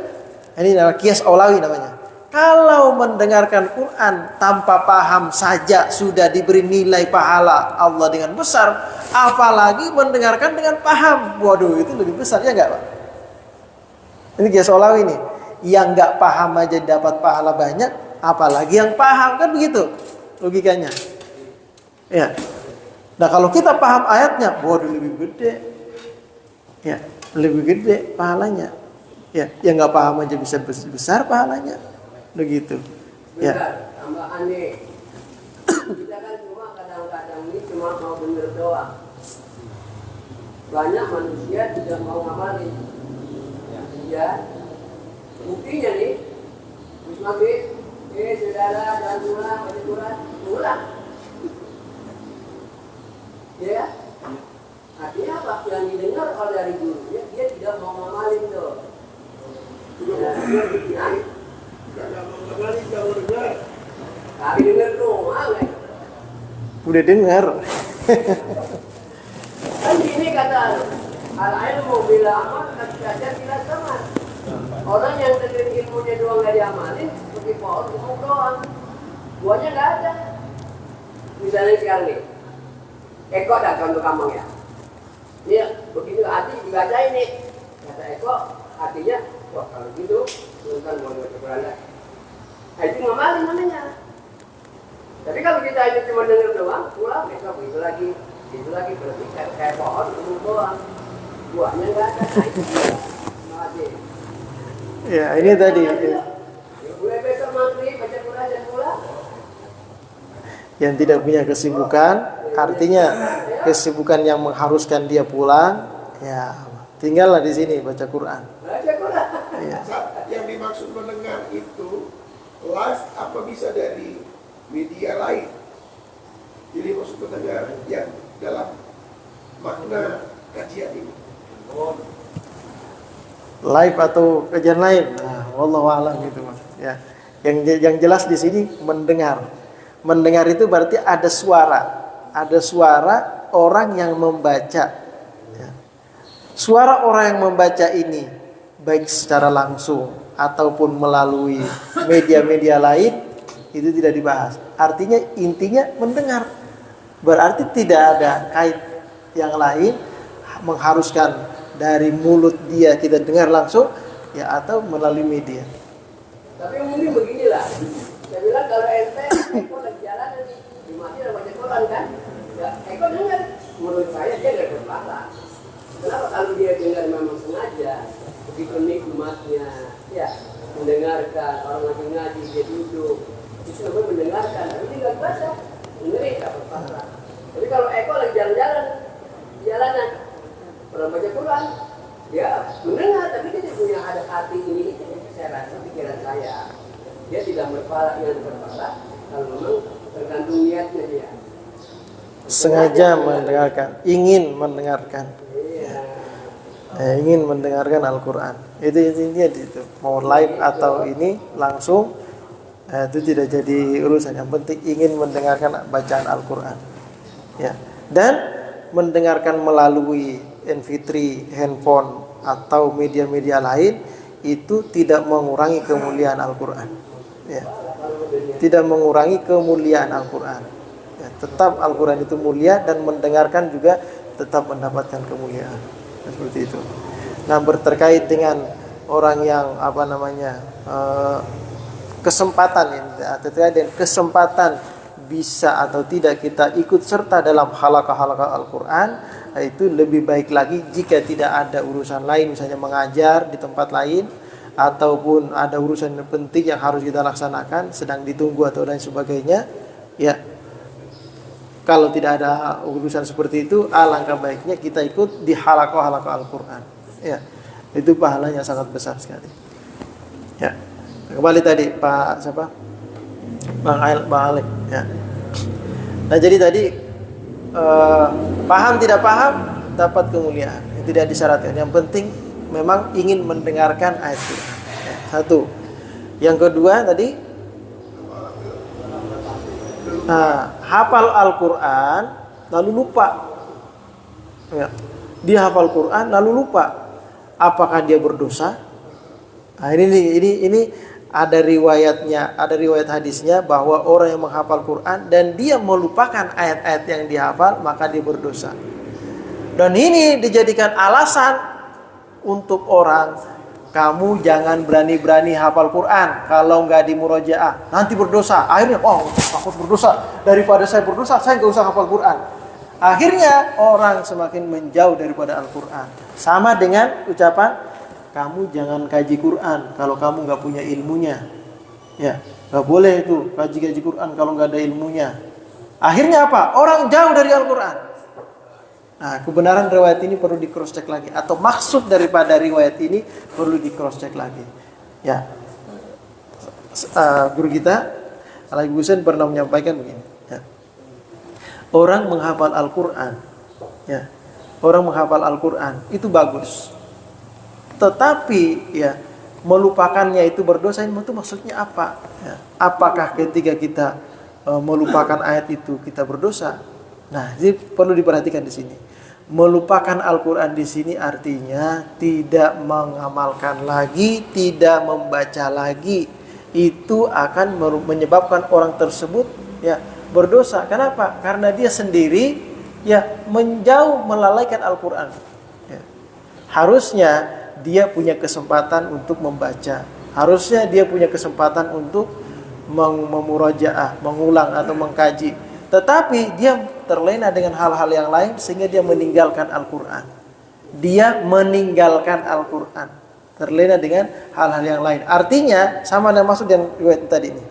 ini namanya kias aulawi namanya. Kalau mendengarkan Quran tanpa paham saja sudah diberi nilai pahala Allah dengan besar, apalagi mendengarkan dengan paham. Waduh, itu lebih besar ya enggak, Pak? Ini kias aulawi nih. Yang enggak paham aja dapat pahala banyak, apalagi yang paham, kan begitu logikanya. Ya. Nah, kalau kita paham ayatnya, waduh lebih gede. Ya, lebih gede pahalanya. Ya, yang enggak paham aja bisa besar pahalanya. Begitu. Ya. Benar, tambah aneh. Kita kan cuma kadang-kadang ini cuma mau bener doang. Banyak manusia tidak mau ngamalin. Ya. Buktinya nih, maghrib, saudara dan pulang, baca Quran, pulang. Ya. Artinya apa? Yang didengar oleh dari gurunya, dia tidak mau ngamalin tuh. Nah, tapi dengar doang. Udah dengar. Kan ini kata al-ilmu bila amal saja tidak sama. Orang yang dengerin ilmunya doang nggak diamalin, seperti pohon ngomong doang, buahnya nggak ada. Misalnya sekarang nih, Eko datang ke kampung ya. Ini begitu hati dibaca ini, kata Eko, artinya, wah kalau gitu, bukan mau baca Quran. Nah, itu ngamalin namanya. Tapi kalau kita itu cuma dengar doang, pulang besok itu lagi berarti kayak pohon umum doang, buahnya nggak ada. Nah, itu dia. Makasih. Ya, ini tadi. Mulai besok maghrib baca Quran dan pulang. Yang tidak punya kesibukan, artinya kesibukan yang mengharuskan dia pulang, ya tinggallah di sini baca Quran. Baca Quran. Ya. Yang dimaksud mendengar itu live apa bisa dari media lain. Jadi maksud mendengar yang dalam makna kajian ini. Live atau kajian lain. Nah, wallahu a'lam gitu Mas. Ya. Yang jelas di sini mendengar. Mendengar itu berarti ada suara. Ada suara orang yang membaca. Ya. Suara orang yang membaca ini baik secara langsung ataupun melalui media-media lain itu tidak dibahas. Artinya intinya mendengar. Berarti tidak ada kait yang lain mengharuskan dari mulut dia kita dengar langsung ya atau melalui media. Tapi mungkin beginilah. Saya bilang kalau ente Eko lagi jalan di masjid ada baca Quran kan? Ya, Eko dengar. Menurut saya dia nggak berpahala. Kenapa kalau dia dengar memang sengaja, begitu nikmatnya, ya mendengarkan orang lagi ngaji dia duduk, itu namanya mendengarkan. Tapi dia nggak baca, dengerin nggak berpahala. Tapi kalau Eko lagi jalan-jalan, di jalanan, orang baca Quran, ya mendengar, tapi dia tidak punya ada hati ini. Saya rasa pikiran saya, dia tidak berpahala yang berpahala kalau memang tergantung niatnya dia. Sengaja mendengarkan, ingin mendengarkan. Ingin mendengarkan Al-Quran. Itu intinya itu. Mau live atau ini langsung itu tidak jadi urusan. Yang penting ingin mendengarkan bacaan Al-Quran. Ya. Dan mendengarkan melalui MP3, handphone atau media-media lain itu tidak mengurangi kemuliaan Al-Quran. Ya. Tidak mengurangi kemuliaan Al-Quran. Ya. Tetap Al-Quran itu mulia dan mendengarkan juga tetap mendapatkan kemuliaan. Seperti itu. Nah, berterkait dengan orang yang kesempatan ya, terkait dengan kesempatan bisa atau tidak kita ikut serta dalam halaqah-halaqah Al-Quran, itu lebih baik lagi jika tidak ada urusan lain, misalnya mengajar di tempat lain ataupun ada urusan yang penting yang harus kita laksanakan sedang ditunggu atau lain sebagainya. Ya, kalau tidak ada urusan seperti itu, alangkah baiknya kita ikut di halaqah-halaqah Al-Quran. Ya, itu pahalanya sangat besar sekali. Ya, kembali tadi Pak siapa? Bang Alek. Ya. Nah jadi tadi paham tidak paham dapat kemuliaan. Itu tidak disyaratkan. Yang penting memang ingin mendengarkan ayat Quran. Ya, satu. Yang kedua tadi. Nah, hafal Al-Quran lalu lupa. Ya. Dia hafal Quran lalu lupa. Apakah dia berdosa? Nah, ini ada riwayatnya, ada riwayat hadisnya bahwa orang yang menghafal Quran dan dia melupakan ayat-ayat yang dihafal, maka dia berdosa. Dan ini dijadikan alasan untuk orang, kamu jangan berani-berani hafal Quran kalau nggak di murojaah, nanti berdosa. Akhirnya, takut berdosa. Daripada saya berdosa, saya nggak usah hafal Quran. Akhirnya orang semakin menjauh daripada Al-Quran. Sama dengan ucapan, kamu jangan kaji Quran kalau kamu nggak punya ilmunya. Ya, nggak boleh itu kaji Quran kalau nggak ada ilmunya. Akhirnya apa? Orang jauh dari Al-Quran. Nah, kebenaran riwayat ini perlu di cross check lagi, atau maksud daripada riwayat ini perlu di cross check lagi. Ya, guru kita Al-Habib Husain pernah menyampaikan begini. Ya. Orang menghafal Al-Quran, ya, orang menghafal Al-Quran itu bagus. Tetapi ya melupakannya itu berdosa, itu maksudnya apa? Ya, apakah ketika kita melupakan ayat itu kita berdosa? Nah, ini perlu diperhatikan di sini. Melupakan Al-Quran di sini artinya tidak mengamalkan lagi, tidak membaca lagi. Itu akan menyebabkan orang tersebut ya berdosa. Kenapa? Karena dia sendiri ya menjauh melalaikan Al-Quran. Ya. Harusnya dia punya kesempatan untuk membaca. Harusnya dia punya kesempatan untuk memurajaah, mengulang atau mengkaji. Tetapi dia terlena dengan hal-hal yang lain sehingga dia meninggalkan Al-Quran. Dia meninggalkan Al-Quran. Terlena dengan hal-hal yang lain. Artinya sama dengan maksud yang riwayat tadi ini.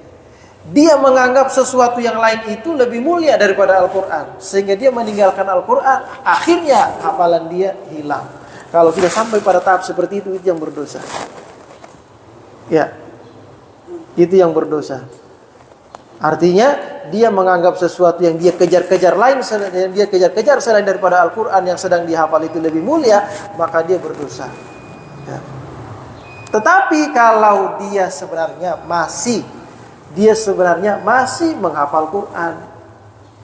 Dia menganggap sesuatu yang lain itu lebih mulia daripada Al-Quran, sehingga dia meninggalkan Al-Quran. Akhirnya hafalan dia hilang. Kalau sudah sampai pada tahap seperti itu yang berdosa. Ya, itu yang berdosa. Artinya dia menganggap sesuatu yang dia kejar-kejar selain daripada Al-Quran yang sedang dihafal itu lebih mulia, maka dia berdosa. Ya. Tetapi kalau dia sebenarnya masih menghafal Quran,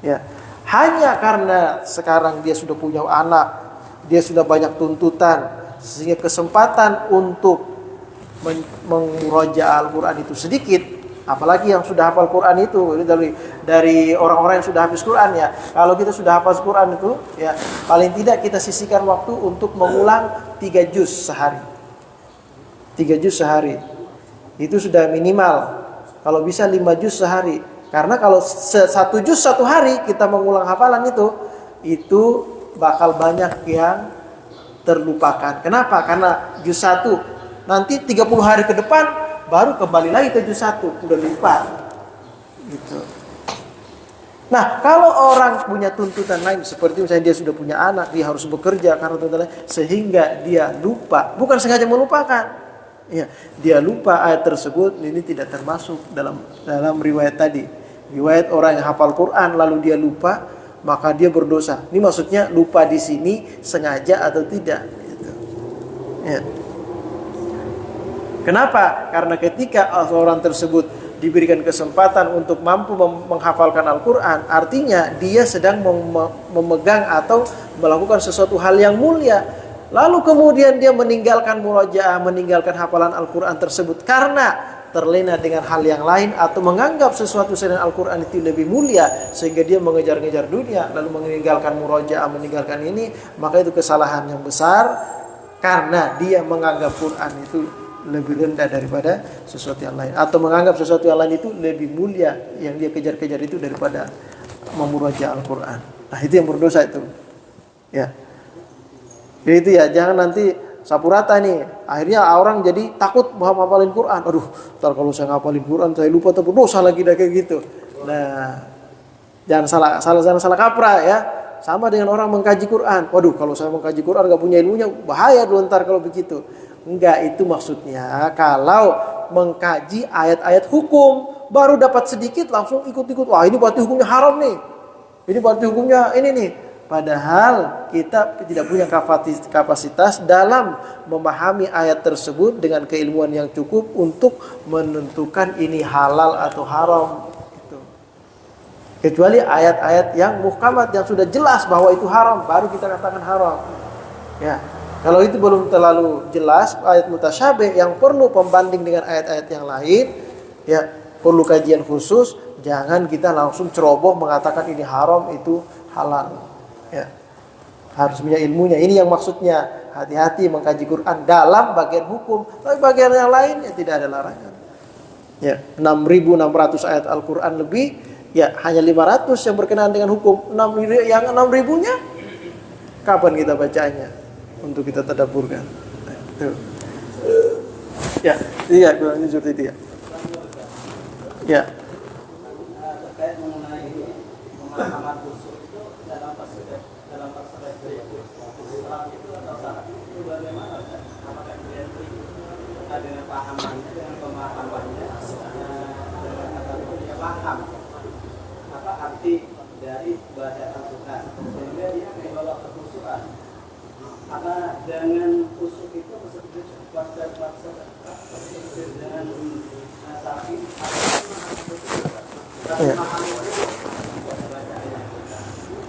ya, hanya karena sekarang dia sudah punya anak, dia sudah banyak tuntutan, sehingga kesempatan untuk menguroja Al-Quran itu sedikit. Apalagi yang sudah hafal Quran itu dari orang-orang yang sudah habis Quran, ya. Kalau kita sudah hafal Quran itu, ya, paling tidak kita sisihkan waktu untuk mengulang 3 juz sehari. 3 juz sehari. Itu sudah minimal. Kalau bisa 5 juz sehari. Karena kalau 1 juz 1 hari kita mengulang hafalan itu bakal banyak yang terlupakan. Kenapa? Karena juz 1 nanti 30 hari ke depan baru kembali lagi ke juz 1, udah lupa. Gitu. Nah, kalau orang punya tuntutan lain, seperti misalnya dia sudah punya anak, dia harus bekerja karena tuntutan lain, sehingga dia lupa, bukan sengaja melupakan. Ya, dia lupa ayat tersebut, ini tidak termasuk dalam riwayat tadi. Riwayat orang yang hafal Quran lalu dia lupa, maka dia berdosa. Ini maksudnya lupa di sini sengaja atau tidak. Gitu. Ya. Kenapa? Karena ketika orang tersebut diberikan kesempatan untuk mampu menghafalkan Al-Quran, artinya dia sedang memegang atau melakukan sesuatu hal yang mulia. Lalu kemudian dia meninggalkan murojaah, meninggalkan hafalan Al-Quran tersebut karena terlena dengan hal yang lain atau menganggap sesuatu selain Al-Quran itu lebih mulia, sehingga dia mengejar-ngejar dunia lalu meninggalkan murojaah, meninggalkan ini, maka itu kesalahan yang besar karena dia menganggap Quran itu lebih rendah daripada sesuatu yang lain, atau menganggap sesuatu yang lain itu lebih mulia yang dia kejar-kejar itu daripada memurojaah Al-Quran. Nah, itu yang berdosa itu. Ya. Jadi itu ya, jangan nanti sapu rata nih. Akhirnya orang jadi takut menghafalin Quran. Aduh, ntar kalau saya ngapalin Quran saya lupa atau berdosa lagi kayak gitu. Nah, jangan salah kaprah ya. Sama dengan orang mengkaji Quran. Waduh, kalau saya mengkaji Quran gak punya ilmunya, bahaya dulu ntar kalau begitu. Enggak, itu maksudnya kalau mengkaji ayat-ayat hukum baru dapat sedikit langsung ikut-ikut. Wah, ini berarti hukumnya haram nih. Ini berarti hukumnya ini nih. Padahal kita tidak punya kapasitas dalam memahami ayat tersebut dengan keilmuan yang cukup untuk menentukan ini halal atau haram. Gitu. Kecuali ayat-ayat yang muhkamat yang sudah jelas bahwa itu haram, baru kita katakan haram. Ya, kalau itu belum terlalu jelas, ayat mutasyabih yang perlu pembanding dengan ayat-ayat yang lain, ya perlu kajian khusus. Jangan kita langsung ceroboh mengatakan ini haram, itu halal. Ya, harus punya ilmunya. Ini yang maksudnya hati-hati mengkaji Quran dalam bagian hukum. Tapi bagian yang lain ya tidak ada larangan. Ya, 6.600 ayat Al-Quran lebih, ya hanya 500 yang berkenaan dengan hukum. Yang 6.000-nya kapan kita bacanya untuk kita tadabburkan? Nah, itu. Ya, iya, kurang seperti itu ya. Ya. Terkait mengenai pemahaman khusus itu dalam perspektif Islam itu atau salah itu bagaimana? Apakah kalian dengan pahamannya, dengan pemahamannya, dengan kata dia paham apa arti dari bacaan Al-Quran sehingga dia membawa kekhusyukan. Karena dengan khusyuk itu seperti dengan sapi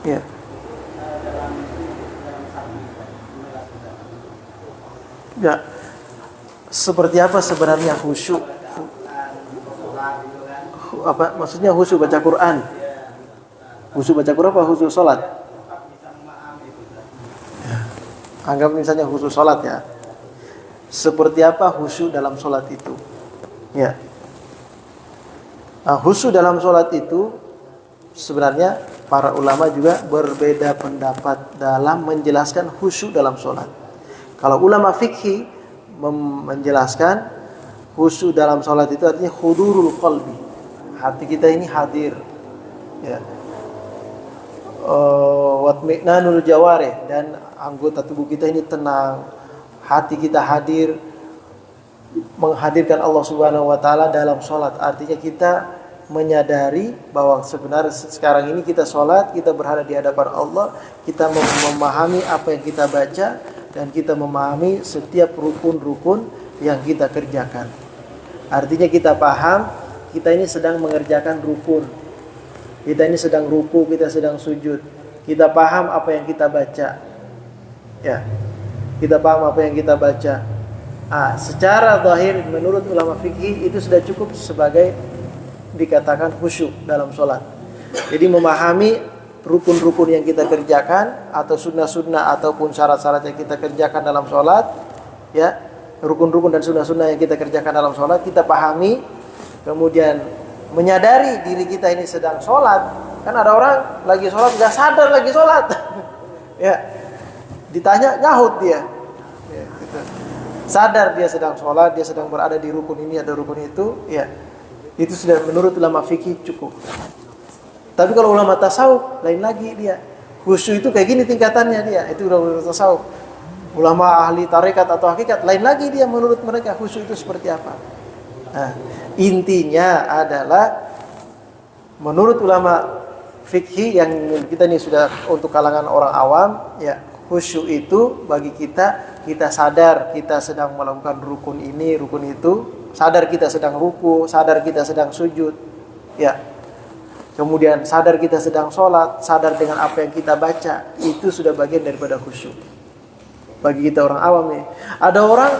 Ya. Ya. Seperti apa sebenarnya khusyuk? Apa maksudnya khusyuk baca Quran? Khusyuk baca Quran apa khusyuk salat? Ya. Anggap misalnya khusyuk salat ya. Seperti apa khusyuk dalam salat itu? Ya. Nah, khusyuk dalam salat itu sebenarnya para ulama juga berbeda pendapat dalam menjelaskan khusyuk dalam sholat. Kalau ulama fikih menjelaskan khusyuk dalam sholat itu artinya hudurul qalbi, hati kita ini hadir. Ya. Watmi'nanul jawarih, dan anggota tubuh kita ini tenang, hati kita hadir, menghadirkan Allah Subhanahu wa taala dalam sholat. Artinya kita menyadari bahwa sebenarnya sekarang ini kita sholat, kita berada di hadapan Allah, kita memahami apa yang kita baca, dan kita memahami setiap rukun-rukun yang kita kerjakan. Artinya kita paham, kita ini sedang mengerjakan rukun, kita ini sedang ruku, kita sedang sujud, kita paham apa yang kita baca, ya, kita paham apa yang kita baca. Secara zahir menurut ulama fikih itu sudah cukup sebagai dikatakan khusyuk dalam sholat. Jadi memahami rukun-rukun yang kita kerjakan atau sunnah-sunnah ataupun syarat-syarat yang kita kerjakan dalam sholat, ya, rukun-rukun dan sunnah-sunnah yang kita kerjakan dalam sholat kita pahami, kemudian menyadari diri kita ini sedang sholat. Kan ada orang lagi sholat gak sadar lagi sholat. Ya, ditanya nyahut dia, ya, gitu. Sadar dia sedang sholat, dia sedang berada di rukun ini ada rukun itu, ya, itu sudah menurut ulama fikih cukup. Tapi kalau ulama tasawuf lain lagi dia. Khusyuk itu kayak gini tingkatannya dia. Itu ulama tasawuf. Ulama ahli tarekat atau hakikat lain lagi dia menurut mereka khusyuk itu seperti apa. Nah, intinya adalah menurut ulama fikih yang kita ini sudah untuk kalangan orang awam, ya, khusyuk itu bagi kita sadar kita sedang melakukan rukun ini, rukun itu, sadar kita sedang ruku, sadar kita sedang sujud, ya. Kemudian sadar kita sedang sholat, sadar dengan apa yang kita baca, itu sudah bagian daripada khusyuk. Bagi kita orang awam nih, ada orang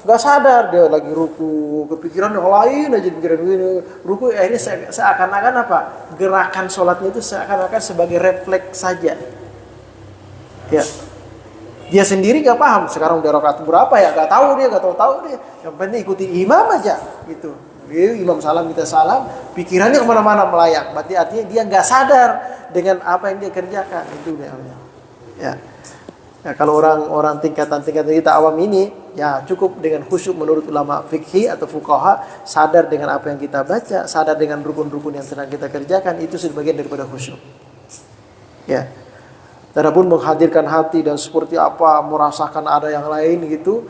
nggak sadar dia lagi ruku, kepikiran yang lain aja, pikiran begini, ruku, akhirnya seakan-akan apa? Gerakan sholatnya itu seakan-akan sebagai refleks saja. Ya, dia sendiri nggak paham sekarang udah rakaat berapa ya, nggak tahu dia. Yang penting ikuti imam aja, gitu. Imam salam kita salam, pikirannya kemana-mana melayang. Berarti artinya dia nggak sadar dengan apa yang dia kerjakan. Itu dia. Ya. Nah, kalau orang tingkatan kita awam ini, ya cukup dengan khusyuk menurut ulama fikih atau fuqaha, sadar dengan apa yang kita baca, sadar dengan rukun-rukun yang sedang kita kerjakan, itu sebagian daripada khusyuk. Ya. Adapun menghadirkan hati dan seperti apa, merasakan ada yang lain gitu,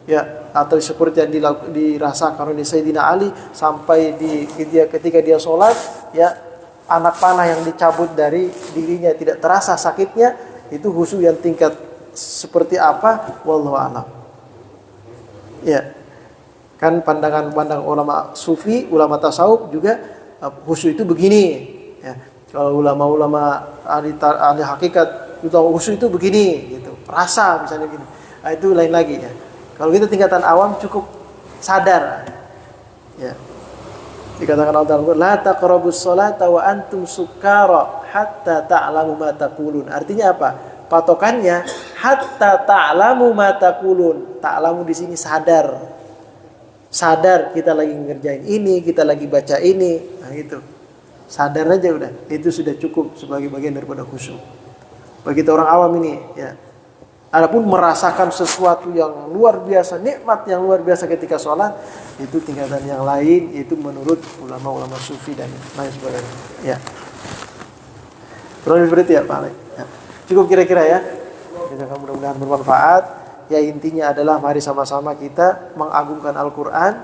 ya, atau seperti yang dirasakan oleh Sayyidina Ali sampai ketika dia sholat, ya, anak panah yang dicabut dari dirinya tidak terasa sakitnya, itu khusyuk yang tingkat seperti apa, wallahu a'lam. Ya, kan pandangan ulama sufi, ulama tasawuf juga khusyuk itu begini, ya. Kalau ulama-ulama ahli hakikat itu khusyuk itu begini, gitu, rasa misalnya gini, itu lain lagi, ya. Kalau kita tingkatan awam cukup sadar, ya. Dikatakan Allah la taqrabus sholata wa antum sukara hatta ta'lamu ma taqulun. Artinya apa? Patokannya hatta ta'lamu ma taqulun. Ta'lamu di sini sadar. Sadar kita lagi ngerjain ini, kita lagi baca ini. Nah, itu. Sadar aja udah. Itu sudah cukup sebagai bagian daripada khusyuk. Bagi kita orang awam ini, ya. Adapun merasakan sesuatu yang luar biasa, nikmat yang luar biasa ketika sholat, itu tingkatan yang lain, itu menurut ulama-ulama sufi dan lain sebagainya. Ya. Kurang seperti itu ya Pak Alek. Ya. Cukup kira-kira ya. Kita mudah-mudahan bermanfaat. Ya, intinya adalah mari sama-sama kita mengagungkan Al-Quran.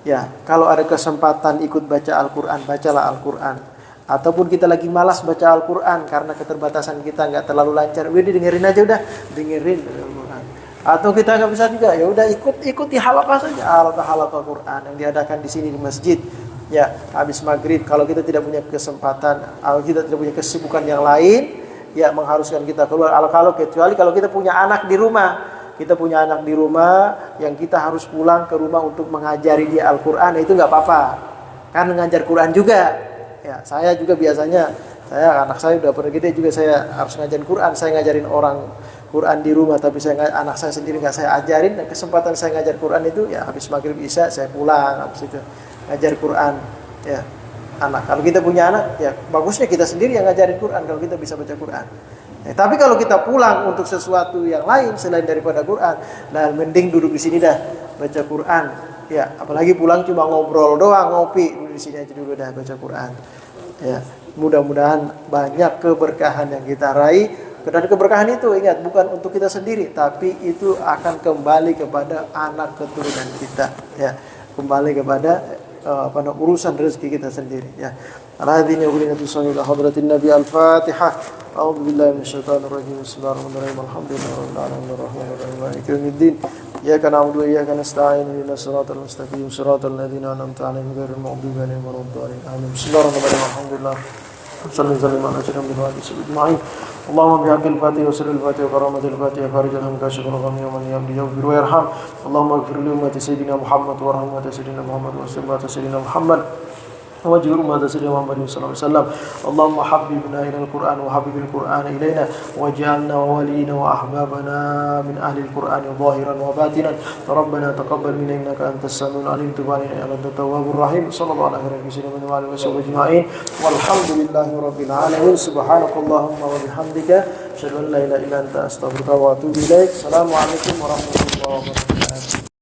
Ya, kalau ada kesempatan ikut baca Al-Quran, bacalah Al-Quran. Ataupun kita lagi malas baca Al-Quran karena keterbatasan kita nggak terlalu lancar, udah dengerin aja udah, dengerin Al-Quran. Atau kita nggak bisa juga, ya udah ikuti halaqah saja, halaqah Quran yang diadakan di sini di masjid. Ya, habis maghrib kalau kita tidak punya kesempatan, kalau kita tidak punya kesibukan yang lain, ya mengharuskan kita keluar. Kalau kecuali kalau kita punya anak di rumah. Kita punya anak di rumah yang kita harus pulang ke rumah untuk mengajari dia Al-Quran, itu nggak apa-apa. Kan ngajar Quran juga. Ya, saya juga biasanya, anak saya udah pada gede juga, saya harus ngajarin Quran. Saya ngajarin orang Quran di rumah, tapi anak saya sendiri nggak saya ajarin. Dan kesempatan saya ngajar Quran itu ya habis maghrib isya saya pulang, habis itu ngajar Quran. Ya, anak. Kalau kita punya anak, ya bagusnya kita sendiri yang ngajarin Quran kalau kita bisa baca Quran. Ya, tapi kalau kita pulang untuk sesuatu yang lain selain daripada Quran, nah mending duduk di sini dah baca Quran. Ya, apalagi pulang cuma ngobrol doang, ngopi di sini aja dulu dah baca Quran. Ya, mudah-mudahan banyak keberkahan yang kita raih. Dan keberkahan itu ingat bukan untuk kita sendiri, tapi itu akan kembali kepada anak keturunan kita. Ya, kembali kepada urusan rezeki kita sendiri. Ya. Al-hadini wa qulina tusawwi ila hadratin Nabi Al-Fatihah. A'udzu billahi minasyaitonir rajim. Bismillahirrahmanirrahim. Alhamdulillahi rabbil alamin arrahmanir rahim maliki yaumiddin. Iyyaka na'budu wa iyyaka nasta'in ihdinas siratal mustaqim siratal ladzina an'amta 'alaihim ghairil maghdubi 'alaihim waladdallin. Amin. Bismillahirrahmanirrahim. Alhamdulillah. Sallallahu alaihi wa sallam ala ajma'in. اللهم بحق الفاتحة وسر الفاتحة وكرامة الفاتحة خارج الهم كاشف الغم يوم القيامة يغفر ويرحم اللهم اغفر لأمة سيدنا محمد وارحم أمة سيدنا محمد وارحم أمة سيدنا محمد وجه أمة سيدنا محمد صلى الله عليه وسلم اللهم حببنا إلى القرآن وحبب القرآن إلينا واجعلنا وولينا وأحبابنا من أهل القرآن ظاهرا وباطنا ربنا تقبل منا إنك أنت السميع العليم تب علينا يا أنت التواب الرحيم صلى الله على سيدنا محمد وعلى آله وصحبه أجمعين والحمد لله رب العالمين سبحانك اللهم وبحمدك أشهد أن لا إله إلا أنت أستغفرك وأتوب إليك السلام عليكم ورحمة الله وبركاته.